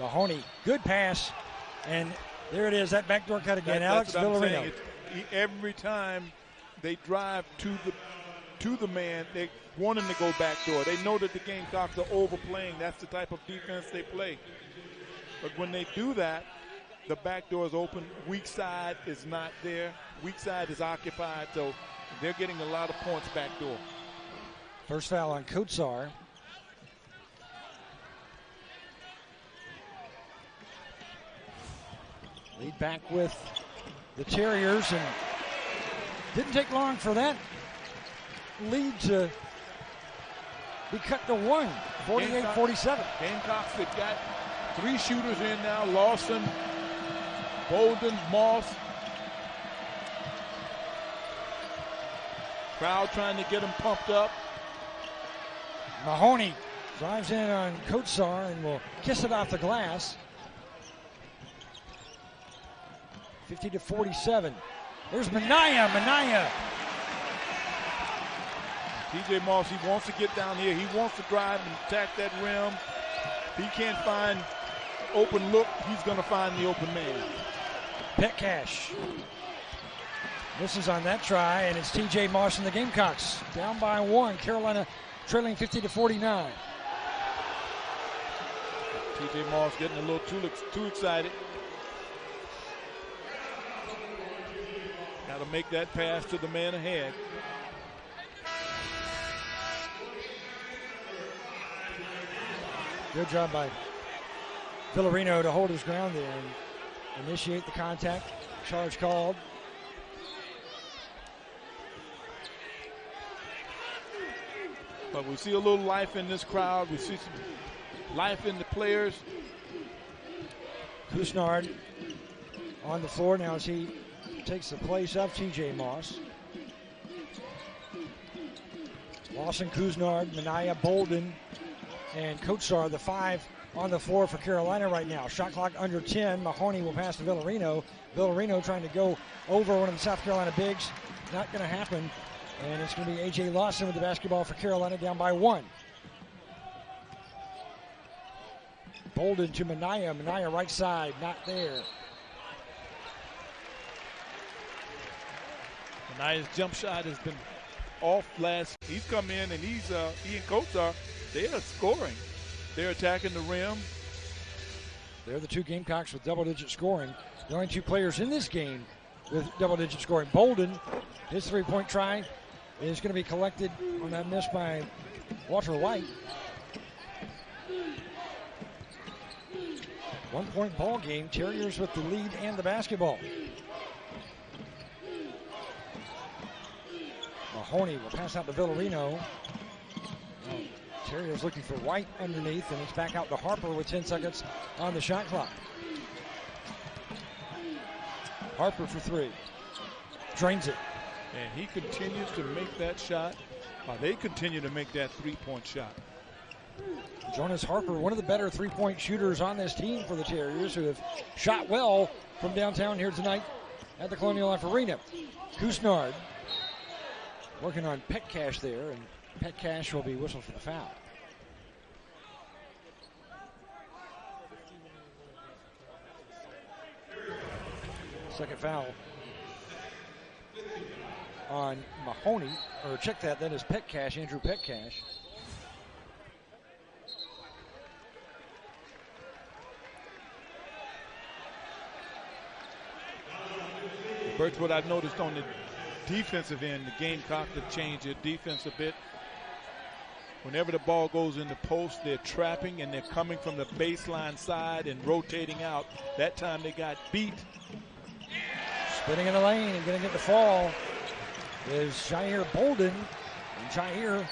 Mahoney, good pass, and there it is, that backdoor cut again. Alex Villarino. Every time they drive to the man, they want him to go backdoor. They know that the Gamecocks are overplaying. That's the type of defense they play. But when they do that, the backdoor is open. Weak side is not there. Weak side is occupied, so they're getting a lot of points backdoor. First foul on Kotsar. Lead back with the Terriers, and didn't take long for that lead to be cut to 1, 48-47. Gamecocks have got 3 shooters in now. Lawson, Bolden, Moss. Crowd trying to get them pumped up. Mahoney drives in on Kotsar and will kiss it off the glass. 50-47. There's Minaya. TJ Moss, he wants to get down here. He wants to drive and attack that rim. If he can't find open look, he's going to find the open man. Petcash misses on that try, and it's TJ Moss and the Gamecocks down by 1. Carolina trailing 50-49. TJ Moss getting a little too excited. Got to make that pass to the man ahead. Good job by Villarino to hold his ground there and initiate the contact. Charge called. But we see a little life in this crowd. We see some life in the players. Kusnard on the floor now as he takes the place of TJ Moss. Lawson, Kusnard, Minaya, Bolden, and Kotsar, the 5 on the floor for Carolina right now. Shot clock under 10. Mahoney will pass to Villarino. Villarino trying to go over one of the South Carolina bigs. Not going to happen. And it's going to be A.J. Lawson with the basketball for Carolina, down by 1. Bolden to Minaya. Minaya right side, not there. Minaya's jump shot has been off last. He's come in and he and Kotsar, they are scoring. They're attacking the rim. They're the two Gamecocks with double-digit scoring. The only two players in this game with double-digit scoring. Bolden, his three-point try is going to be collected on that miss by Walter White. 1-point ball game. Terriers with the lead and the basketball. Mahoney will pass out to Villarino. Terriers looking for White underneath, and it's back out to Harper with 10 seconds on the shot clock. Harper for 3. Drains it. And he continues to make that shot while they continue to make that three-point shot. Jonas Harper, one of the better three-point shooters on this team for the Terriers, who have shot well from downtown here tonight at the Colonial Life Arena. Kusnard working on Petcash there, and Petcash will be whistled for the foul. Second foul on Mahoney, or check that is Petcash, Andrew Petcash. Birch, what I've noticed on the defensive end, the Gamecocks have changed their defense a bit. Whenever the ball goes in the post, they're trapping and they're coming from the baseline side and rotating out. That time they got beat. Spinning in the lane and going to get the fall is Jair Bolden. And Jair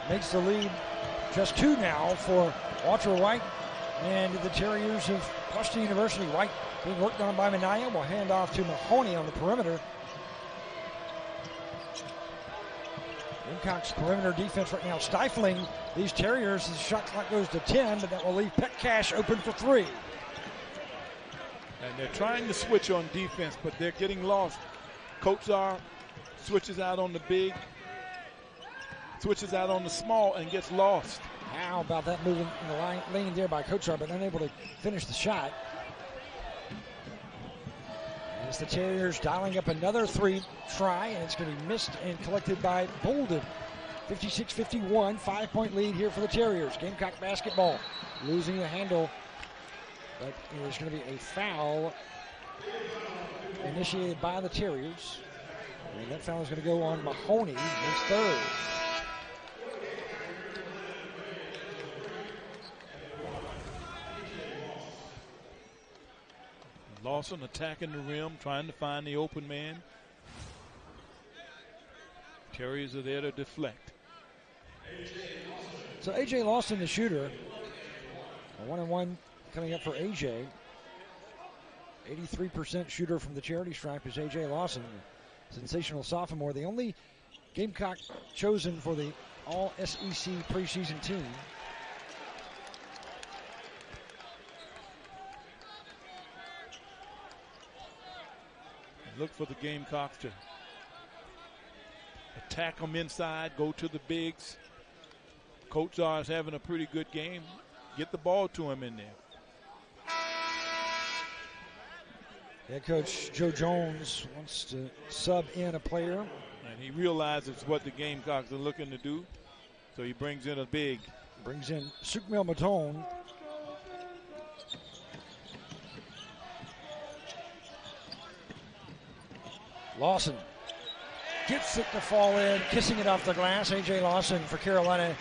makes the lead just 2 now for Walter White and the Terriers of Washington University. White being worked on by Minaya. Will hand off to Mahoney on the perimeter. Gamecocks perimeter defense right now stifling these Terriers. The shot clock goes to 10, but that will leave Petcash open for 3. And they're trying to switch on defense, but they're getting lost. Kotsar switches out on the big, switches out on the small, and gets lost. How about that moving in the lane there by Kotsar, but unable to finish the shot. As the Terriers dialing up another 3 try, and it's going to be missed and collected by Bolden. 56-51, 5-point lead here for the Terriers. Gamecock basketball losing the handle, but there's going to be a foul initiated by the Terriers. And that foul is going to go on Mahoney, his 3rd. Lawson attacking the rim, trying to find the open man. Terriers are there to deflect. So A.J. Lawson, the shooter. A 1-and-1 coming up for A.J. 83% shooter from the charity stripe is A.J. Lawson, sensational sophomore. The only Gamecock chosen for the All-SEC preseason team. Look for the Gamecocks to attack them inside, go to the bigs. Kotsar is having a pretty good game. Get the ball to him in there. Head coach Joe Jones wants to sub in a player. And he realizes what the Gamecocks are looking to do. So he brings in a big. Brings in Sukmil Matone. Lawson gets it to fall in, kissing it off the glass. A.J. Lawson for Carolina,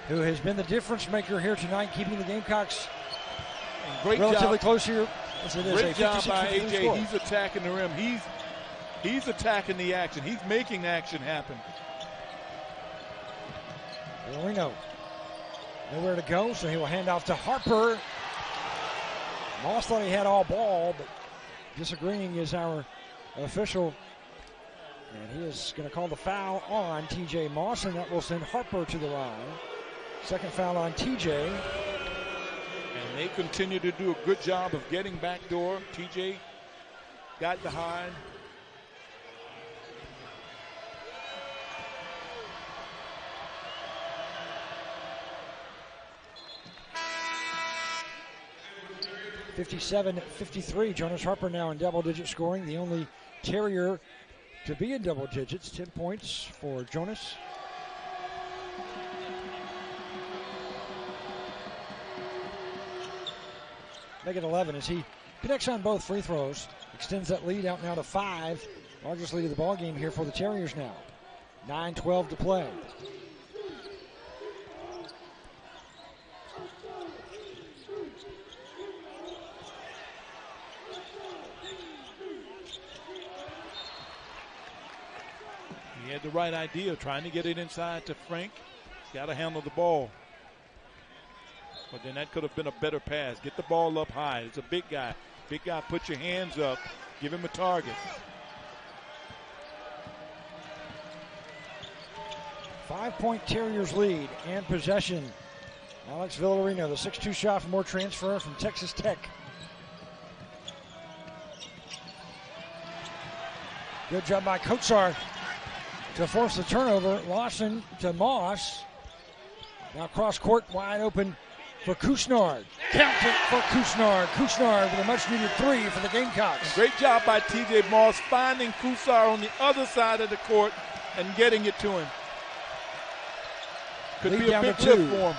who has been the difference maker here tonight, keeping the Gamecocks relatively close here. As it is great job by A.J. Score. He's attacking the rim. He's attacking the action. He's making action happen. Villarino nowhere to go, so he will hand off to Harper. Moss thought he had all ball, but disagreeing is our official, and he is going to call the foul on T.J. Moss, and that will send Harper to the line. Second foul on T.J. And they continue to do a good job of getting backdoor. T.J. got behind. 57-53. Jonas Harper now in double-digit scoring, the only Terrier to be in double digits. 10 points for Jonas. Make it 11 as he connects on both free throws. Extends that lead out now to 5. Largest lead of the ball game here for the Terriers now. 9:12 to play. He had the right idea, trying to get it inside to Frank. Got to handle the ball. But then that could have been a better pass. Get the ball up high. It's a big guy. Big guy, put your hands up. Give him a target. 5-point Terriers lead and possession. Alex Villarino, the 6'2 sophomore transfer from Texas Tech. Good job by Kotsar to force the turnover. Lawson to Moss. Now cross court wide open for Kusnard. Count it for Kusnard. Kusnard with a much-needed 3 for the Gamecocks. Great job by T.J. Moss finding Kusar on the other side of the court and getting it to him. Could Lead be a down big to lift 2. for him.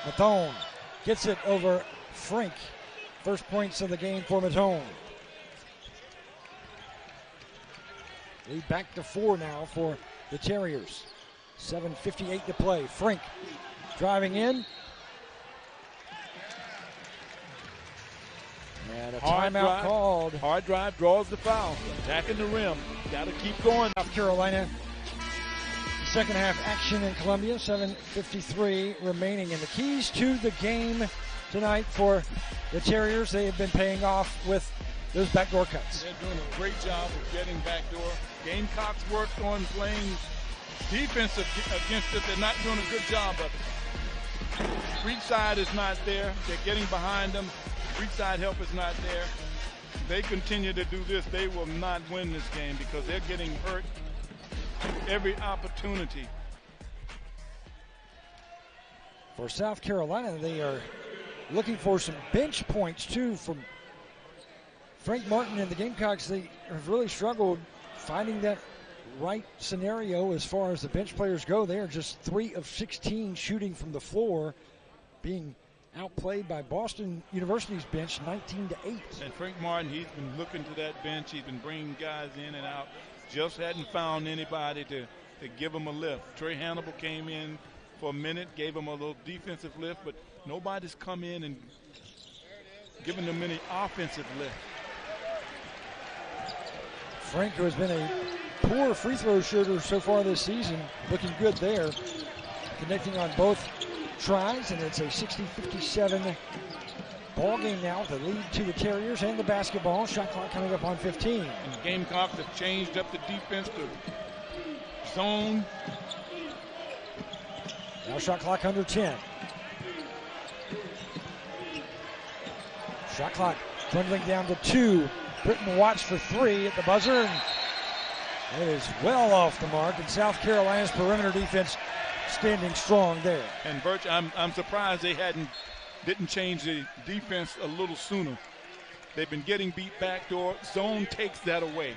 Mathone gets it over Frank. First points of the game for Mathone. Lead back to 4 now for the Terriers. 7:58 to play. Frank driving in. And a timeout called. Hard drive draws the foul. Attacking the rim. Got to keep going. South Carolina. Second half action in Columbia. 7:53 remaining. And the keys to the game tonight for the Terriers, they have been paying off with those backdoor cuts. They're doing a great job of getting backdoor. Gamecocks worked on playing defense against it. They're not doing a good job of it. Reach side is not there. They're getting behind them. Reach side help is not there. They continue to do this, they will not win this game because they're getting hurt every opportunity. For South Carolina, they are looking for some bench points too from Frank Martin and the Gamecocks. They have really struggled finding that right scenario as far as the bench players go. They are just 3 of 16 shooting from the floor, being outplayed by Boston University's bench 19-8. And Frank Martin, he's been looking to that bench. He's been bringing guys in and out. Just hadn't found anybody to give him a lift. Trey Hannibal came in for a minute, gave him a little defensive lift, but nobody's come in and given them any offensive lift. Frank, who has been a poor free throw shooter so far this season, looking good there. Connecting on both tries, and it's a 60-57 ball game now. The lead to the Terriers and the basketball. Shot clock coming up on 15. And the Gamecocks have changed up the defense to zone. Now shot clock under 10. Shot clock dwindling down to 2. Britton Watts for 3 at the buzzer, and it is well off the mark. And South Carolina's perimeter defense standing strong there. And Birch, I'm surprised they didn't change the defense a little sooner. They've been getting beat backdoor. Zone takes that away.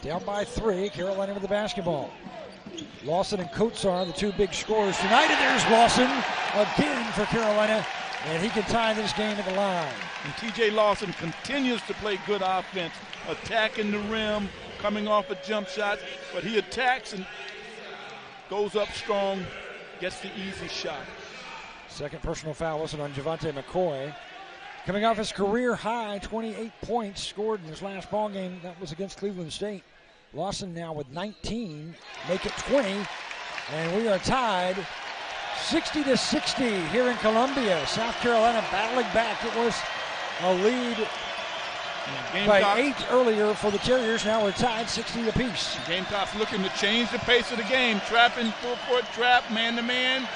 Down by 3, Carolina with the basketball. Lawson and Kotsar, the 2 big scorers tonight, and there's Lawson again for Carolina, and he can tie this game at the line. And T.J. Lawson continues to play good offense, attacking the rim, coming off of jump shots, but he attacks and goes up strong, gets the easy shot. Second personal foul wasn't on Javante McCoy. Coming off his career high, 28 points scored in his last ball game. That was against Cleveland State. Lawson now with 19, make it 20, and we are tied 60-60 here in Columbia. South Carolina battling back. It was a lead by 8 earlier for the Terriers. Now we're tied 60 apiece. Gamecocks looking to change the pace of the game. Trapping, full court trap, man-to-man.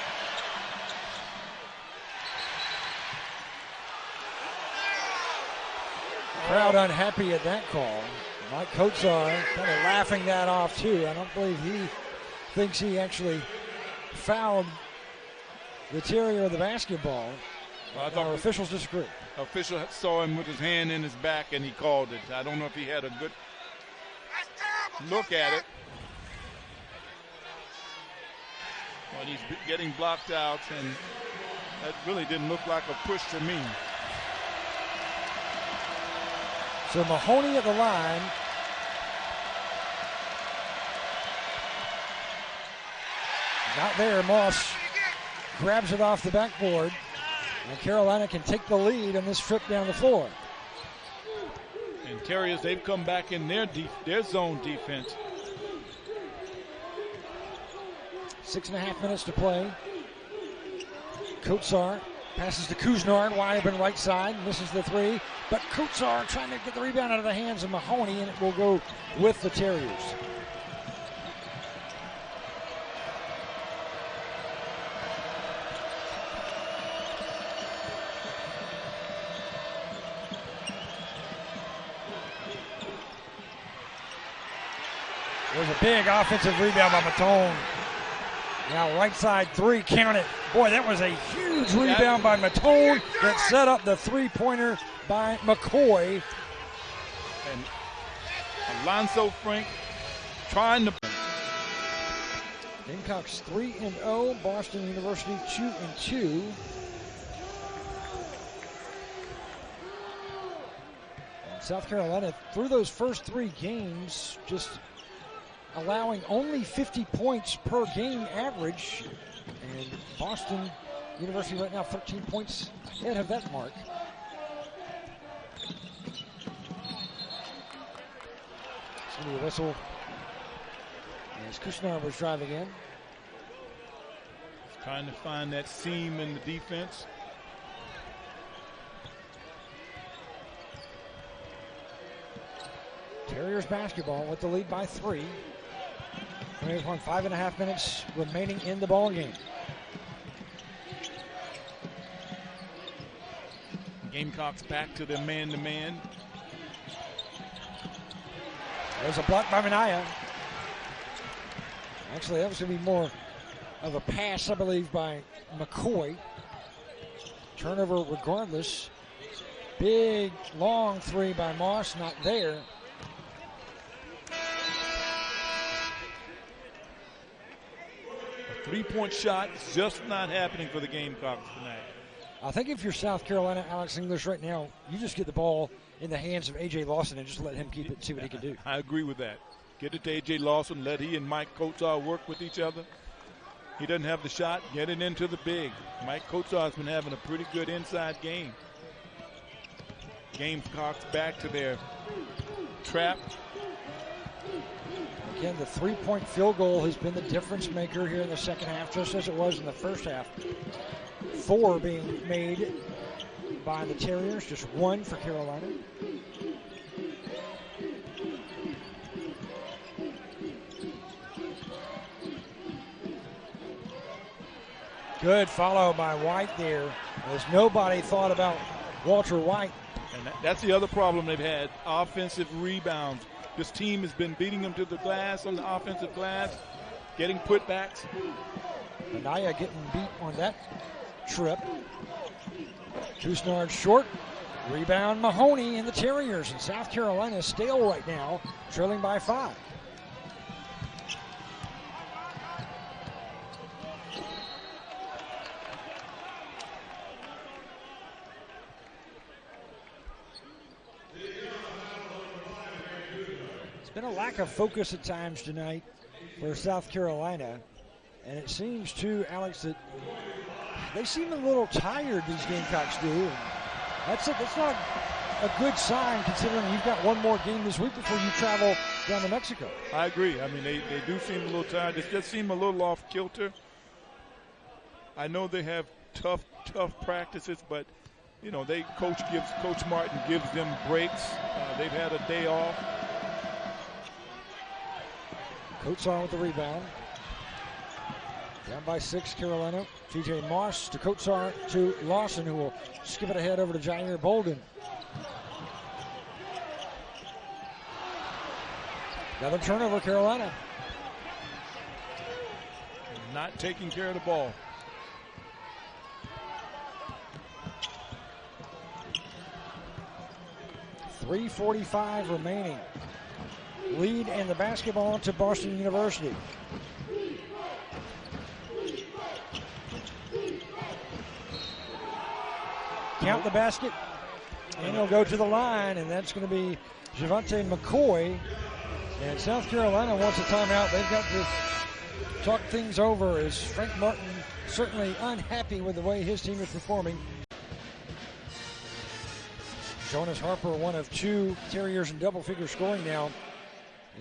Crowd unhappy at that call. Mike Kotsar kind of laughing that off too. I don't believe he thinks he actually fouled the Terrier of the basketball. Well, I thought Our officials disagree. Official saw him with his hand in his back and he called it. I don't know if he had a good look at it. But he's getting blocked out, and that really didn't look like a push to me. So Mahoney at the line. Not there. Moss grabs it off the backboard. And Carolina can take the lead on this trip down the floor. And Terriers, they've come back in their zone defense. 6.5 minutes to play. Kotsar passes to Couisnard, wide open right side, misses the three. But Kotsar trying to get the rebound out of the hands of Mahoney, and it will go with the Terriers. There's a big offensive rebound by Matone. Now right side three, count it. Boy, that was a huge rebound by Matone that set up the three-pointer by McCoy. And Alonzo Frank trying to. Gamecocks 3-0, Boston University 2-2. And South Carolina, through those first three games, just allowing only 50 points per game average. And Boston University right now 13 points ahead of that mark. It's going to be a whistle as Couisnard was driving in. Trying to find that seam in the defense. Terriers basketball with the lead by 3. There's 5.5 minutes remaining in the ball game. Gamecocks back to the man-to-man. There's a block by Minaya. Actually, that was going to be more of a pass, I believe, by McCoy. Turnover regardless. Big, long three by Moss, not there. A three-point shot is just not happening for the Gamecocks tonight. I think if you're South Carolina, Alex English right now, you just get the ball in the hands of A.J. Lawson and just let him keep it and see what he can do. I agree with that. Get it to A.J. Lawson, let he and Mike Kotsar work with each other. He doesn't have the shot, get it into the big. Mike Kotsar's been having a pretty good inside game. Gamecocks back to their trap. Again, the three-point field goal has been the difference maker here in the second half, just as it was in the first half. 4 being made by the Terriers, just 1 for Carolina. Good follow by White there, as nobody thought about Walter White. And that's the other problem they've had, offensive rebounds. This team has been beating them to the glass on the offensive glass, getting putbacks. Minaya getting beat on that trip. Couisnard short. Rebound Mahoney and the Terriers. And South Carolina stale right now, trailing by 5. It's been a lack of focus at times tonight for South Carolina. And it seems too, Alex, that they seem a little tired, these Gamecocks do. And that's not a good sign, considering you've got one more game this week before you travel down to Mexico. I agree. I mean, they do seem a little tired. They just seem a little off kilter. I know they have tough practices, but, you know, Coach Martin gives them breaks. They've had a day off. Kotsar with the rebound. Down by 6, Carolina. T.J. Moss to Kotsar to Lawson, who will skip it ahead over to Jair Bolden. Another turnover, Carolina. Not taking care of the ball. .345 remaining. Lead and the basketball to Boston University. Count the basket, and he'll go to the line, and that's going to be Javante McCoy. And South Carolina wants a timeout. They've got to talk things over, as Frank Martin certainly unhappy with the way his team is performing. Jonas Harper, one of two Terriers in double-figure scoring now,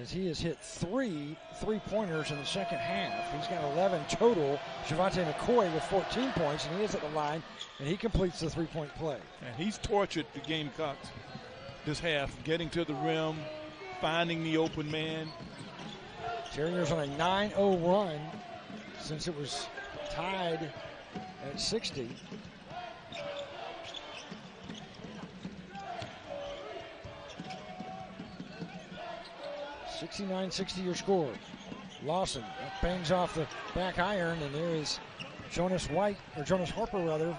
as he has hit 3 3-pointers in the second half. He's got 11 total. Javante McCoy with 14 points, and he is at the line, and he completes the three-point play. And he's tortured the Gamecocks this half, getting to the rim, finding the open man. Terriers on a 9-0 run since it was tied at 60. .69-60 your score. Lawson that bangs off the back iron, and there is Jonas Harper rather,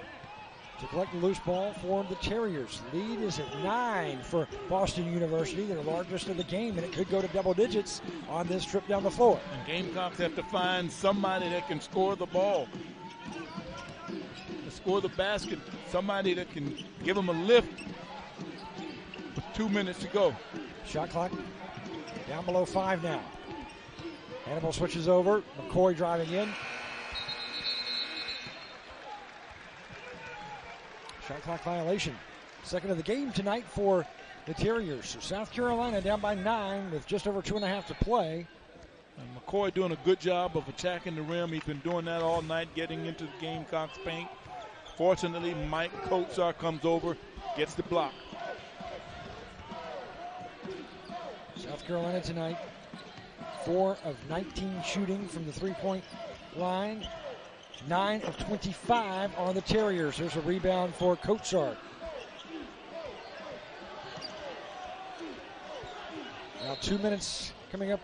to collect the loose ball for the Terriers. Lead is at 9 for Boston University, their largest of the game, and it could go to double digits on this trip down the floor. And Gamecocks have to find somebody that can score the ball, score the basket, somebody that can give them a lift with 2 minutes to go. Shot clock down below 5 now. Hannibal switches over. McCoy driving in. Shot clock violation. Second of the game tonight for the Terriers. So South Carolina down by 9 with just over 2.5 to play. And McCoy doing a good job of attacking the rim. He's been doing that all night, getting into the Gamecocks paint. Fortunately, Mike Kotsar comes over, gets the block. South Carolina tonight, 4 of 19 shooting from the three-point line. 9 of 25 on the Terriers. There's a rebound for Kotsar. Now 2 minutes coming up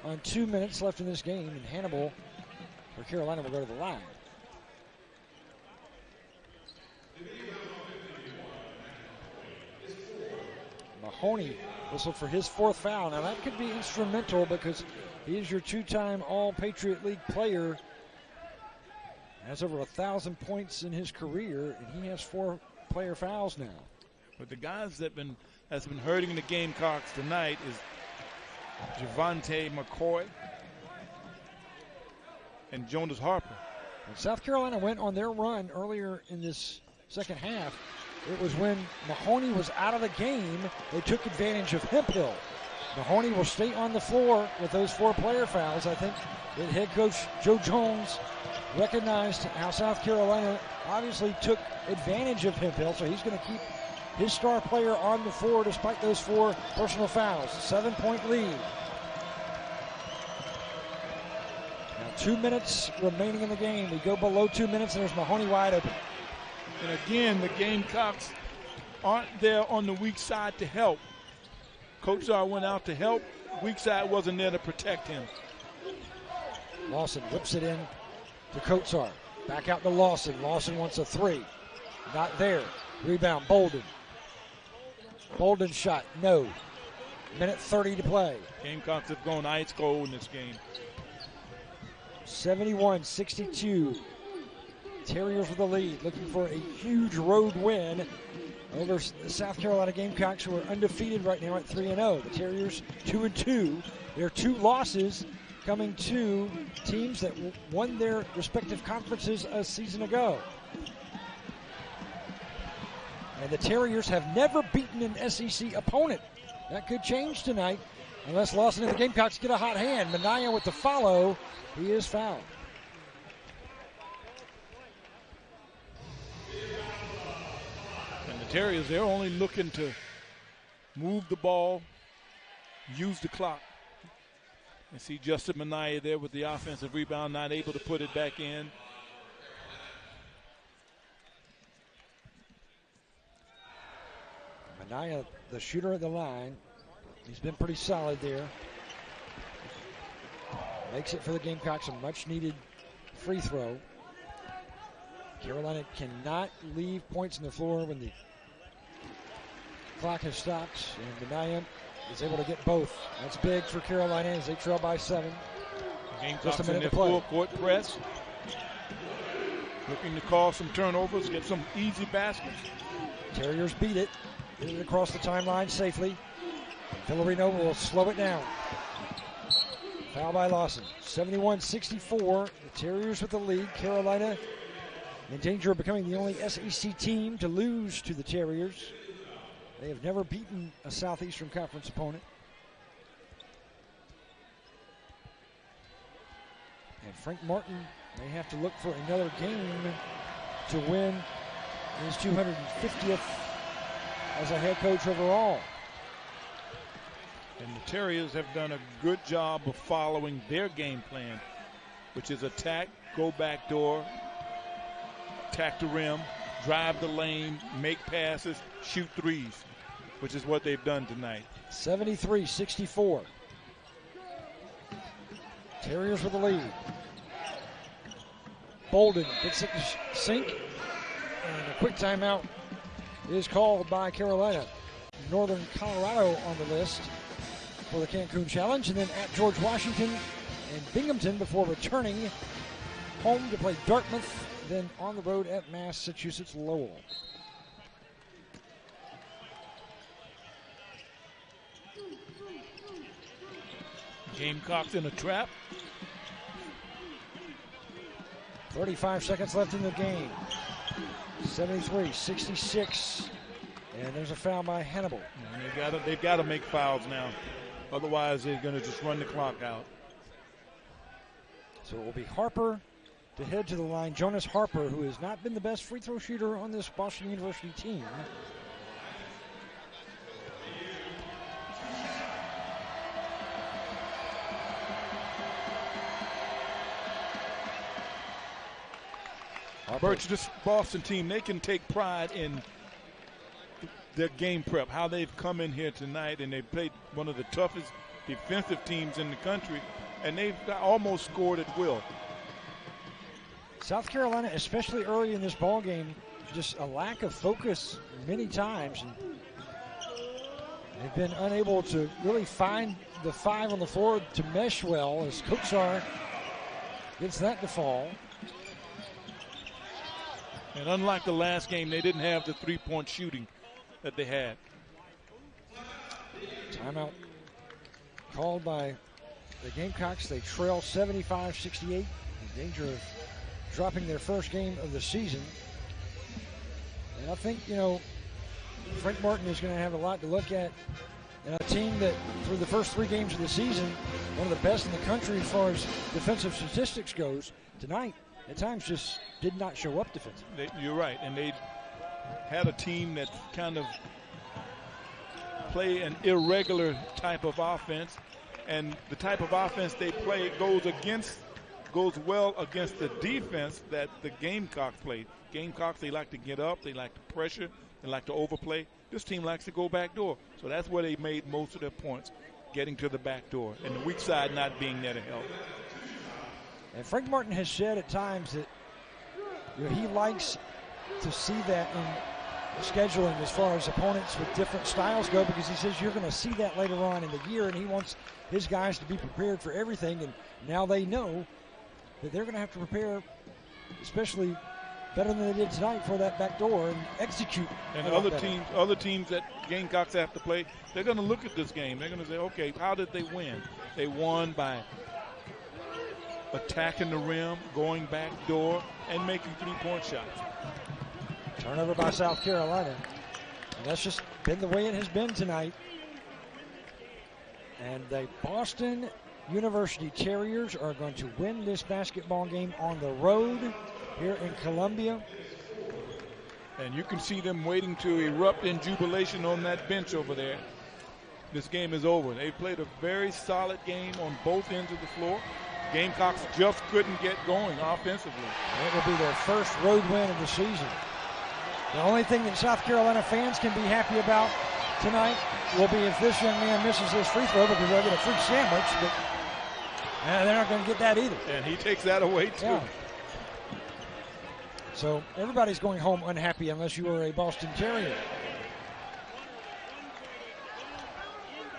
on 2 minutes left in this game, and Hannibal for Carolina will go to the line. Mahoney whistled for his 4th foul. Now that could be instrumental because he is your 2-time All-Patriot League player. Has over 1,000 points in his career, and he has 4 player fouls now. But the guys that's been hurting the Gamecocks tonight is Javante McCoy and Jonas Harper. And South Carolina went on their run earlier in this second half. It was when Mahoney was out of the game, they took advantage of Hemphill. Mahoney will stay on the floor with those 4 player fouls. I think that head coach Joe Jones recognized how South Carolina obviously took advantage of Hemphill, so he's going to keep his star player on the floor despite those 4 personal fouls. 7-point lead. Now 2 minutes remaining in the game. We go below 2 minutes, and there's Mahoney wide open. And again, the Gamecocks aren't there on the weak side to help. Kotsar went out to help. Weak side wasn't there to protect him. Lawson whips it in to Kotsar. Back out to Lawson. Lawson wants a 3. Not there. Rebound, Bolden. Bolden shot, no. Minute 30 to play. Gamecocks have gone ice cold in this game. 71-62. Terriers with the lead, looking for a huge road win over the South Carolina Gamecocks, who are undefeated right now at 3-0. The Terriers 2-2. Their 2 losses coming to teams that won their respective conferences a season ago. And the Terriers have never beaten an SEC opponent. That could change tonight unless Lawson and the Gamecocks get a hot hand. Minaya with the follow. He is fouled. And the Terriers, they're only looking to move the ball, use the clock. And see Justin Minaya there with the offensive rebound, not able to put it back in. Minaya, the shooter at the line. He's been pretty solid there. Makes it for the Gamecocks a much-needed free throw. Carolina cannot leave points on the floor when the clock has stopped, and Benaim is able to get both. That's big for Carolina as they trail by 7. Just a minute to play. Full court press. Looking to cause some turnovers, get some easy baskets. Terriers beat it. Get it across the timeline safely. Villarino will slow it down. Foul by Lawson. 71-64. The Terriers with the lead. Carolina in danger of becoming the only SEC team to lose to the Terriers. They have never beaten a Southeastern Conference opponent. And Frank Martin may have to look for another game to win his 250th as a head coach overall. And the Terriers have done a good job of following their game plan, which is attack, go back door, attack the rim, drive the lane, make passes, shoot threes, which is what they've done tonight. 73-64. Terriers with the lead. Bolden gets it to sink, and a quick timeout is called by Carolina. Northern Colorado on the list for the Cancun Challenge, and then at George Washington and Binghamton before returning home to play Dartmouth, then on the road at Massachusetts Lowell. Gamecocks in a trap. 35 seconds left in the game. 73-66. And there's a foul by Hannibal. And they've got to make fouls now. Otherwise, they're going to just run the clock out. So it will be Harper to head to the line. Jonas Harper, who has not been the best free throw shooter on this Boston University team. Birch, this Boston team, they can take pride in their game prep, how they've come in here tonight, and they've played one of the toughest defensive teams in the country, and they've almost scored at will. South Carolina, especially early in this ball game, just a lack of focus many times. And they've been unable to really find the 5 on the floor to mesh well as Koksar gets that to fall. And unlike the last game, they didn't have the three-point shooting that they had. Timeout called by the Gamecocks. They trail 75-68, in danger of dropping their first game of the season. And I think, Frank Martin is going to have a lot to look at. And a team that, through the first 3 games of the season, one of the best in the country as far as defensive statistics goes, tonight at times just did not show up defensively. You're right, and they had a team that kind of play an irregular type of offense, and the type of offense they play goes well against the defense that the Gamecocks played. Gamecocks, they like to get up, they like to pressure, they like to overplay. This team likes to go back door, so that's where they made most of their points, getting to the back door, and the weak side not being there to help. And Frank Martin has said at times that he likes to see that in scheduling as far as opponents with different styles go, because he says you're going to see that later on in the year, and he wants his guys to be prepared for everything. And now they know that they're going to have to prepare, especially better than they did tonight, for that back door and execute. And other teams that Gamecocks have to play, they're going to look at this game. They're going to say, okay, how did they win? They won by attacking the rim, going back door, and making three-point shots. Turnover by South Carolina. And that's just been the way it has been tonight. And the Boston University Terriers are going to win this basketball game on the road here in Columbia. And you can see them waiting to erupt in jubilation on that bench over there. This game is over. They played a very solid game on both ends of the floor. Gamecocks just couldn't get going offensively. It will be their first road win of the season. The only thing that South Carolina fans can be happy about tonight will be if this young man misses his free throw, because they'll get a free sandwich. But They're not going to get that either. And he takes that away, too. Yeah. So everybody's going home unhappy unless you are a Boston Terrier.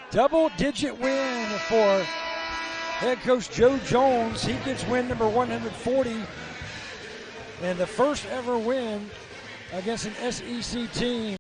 Double-digit win for head coach Joe Jones. He gets win number 140. And the first ever win against an SEC team.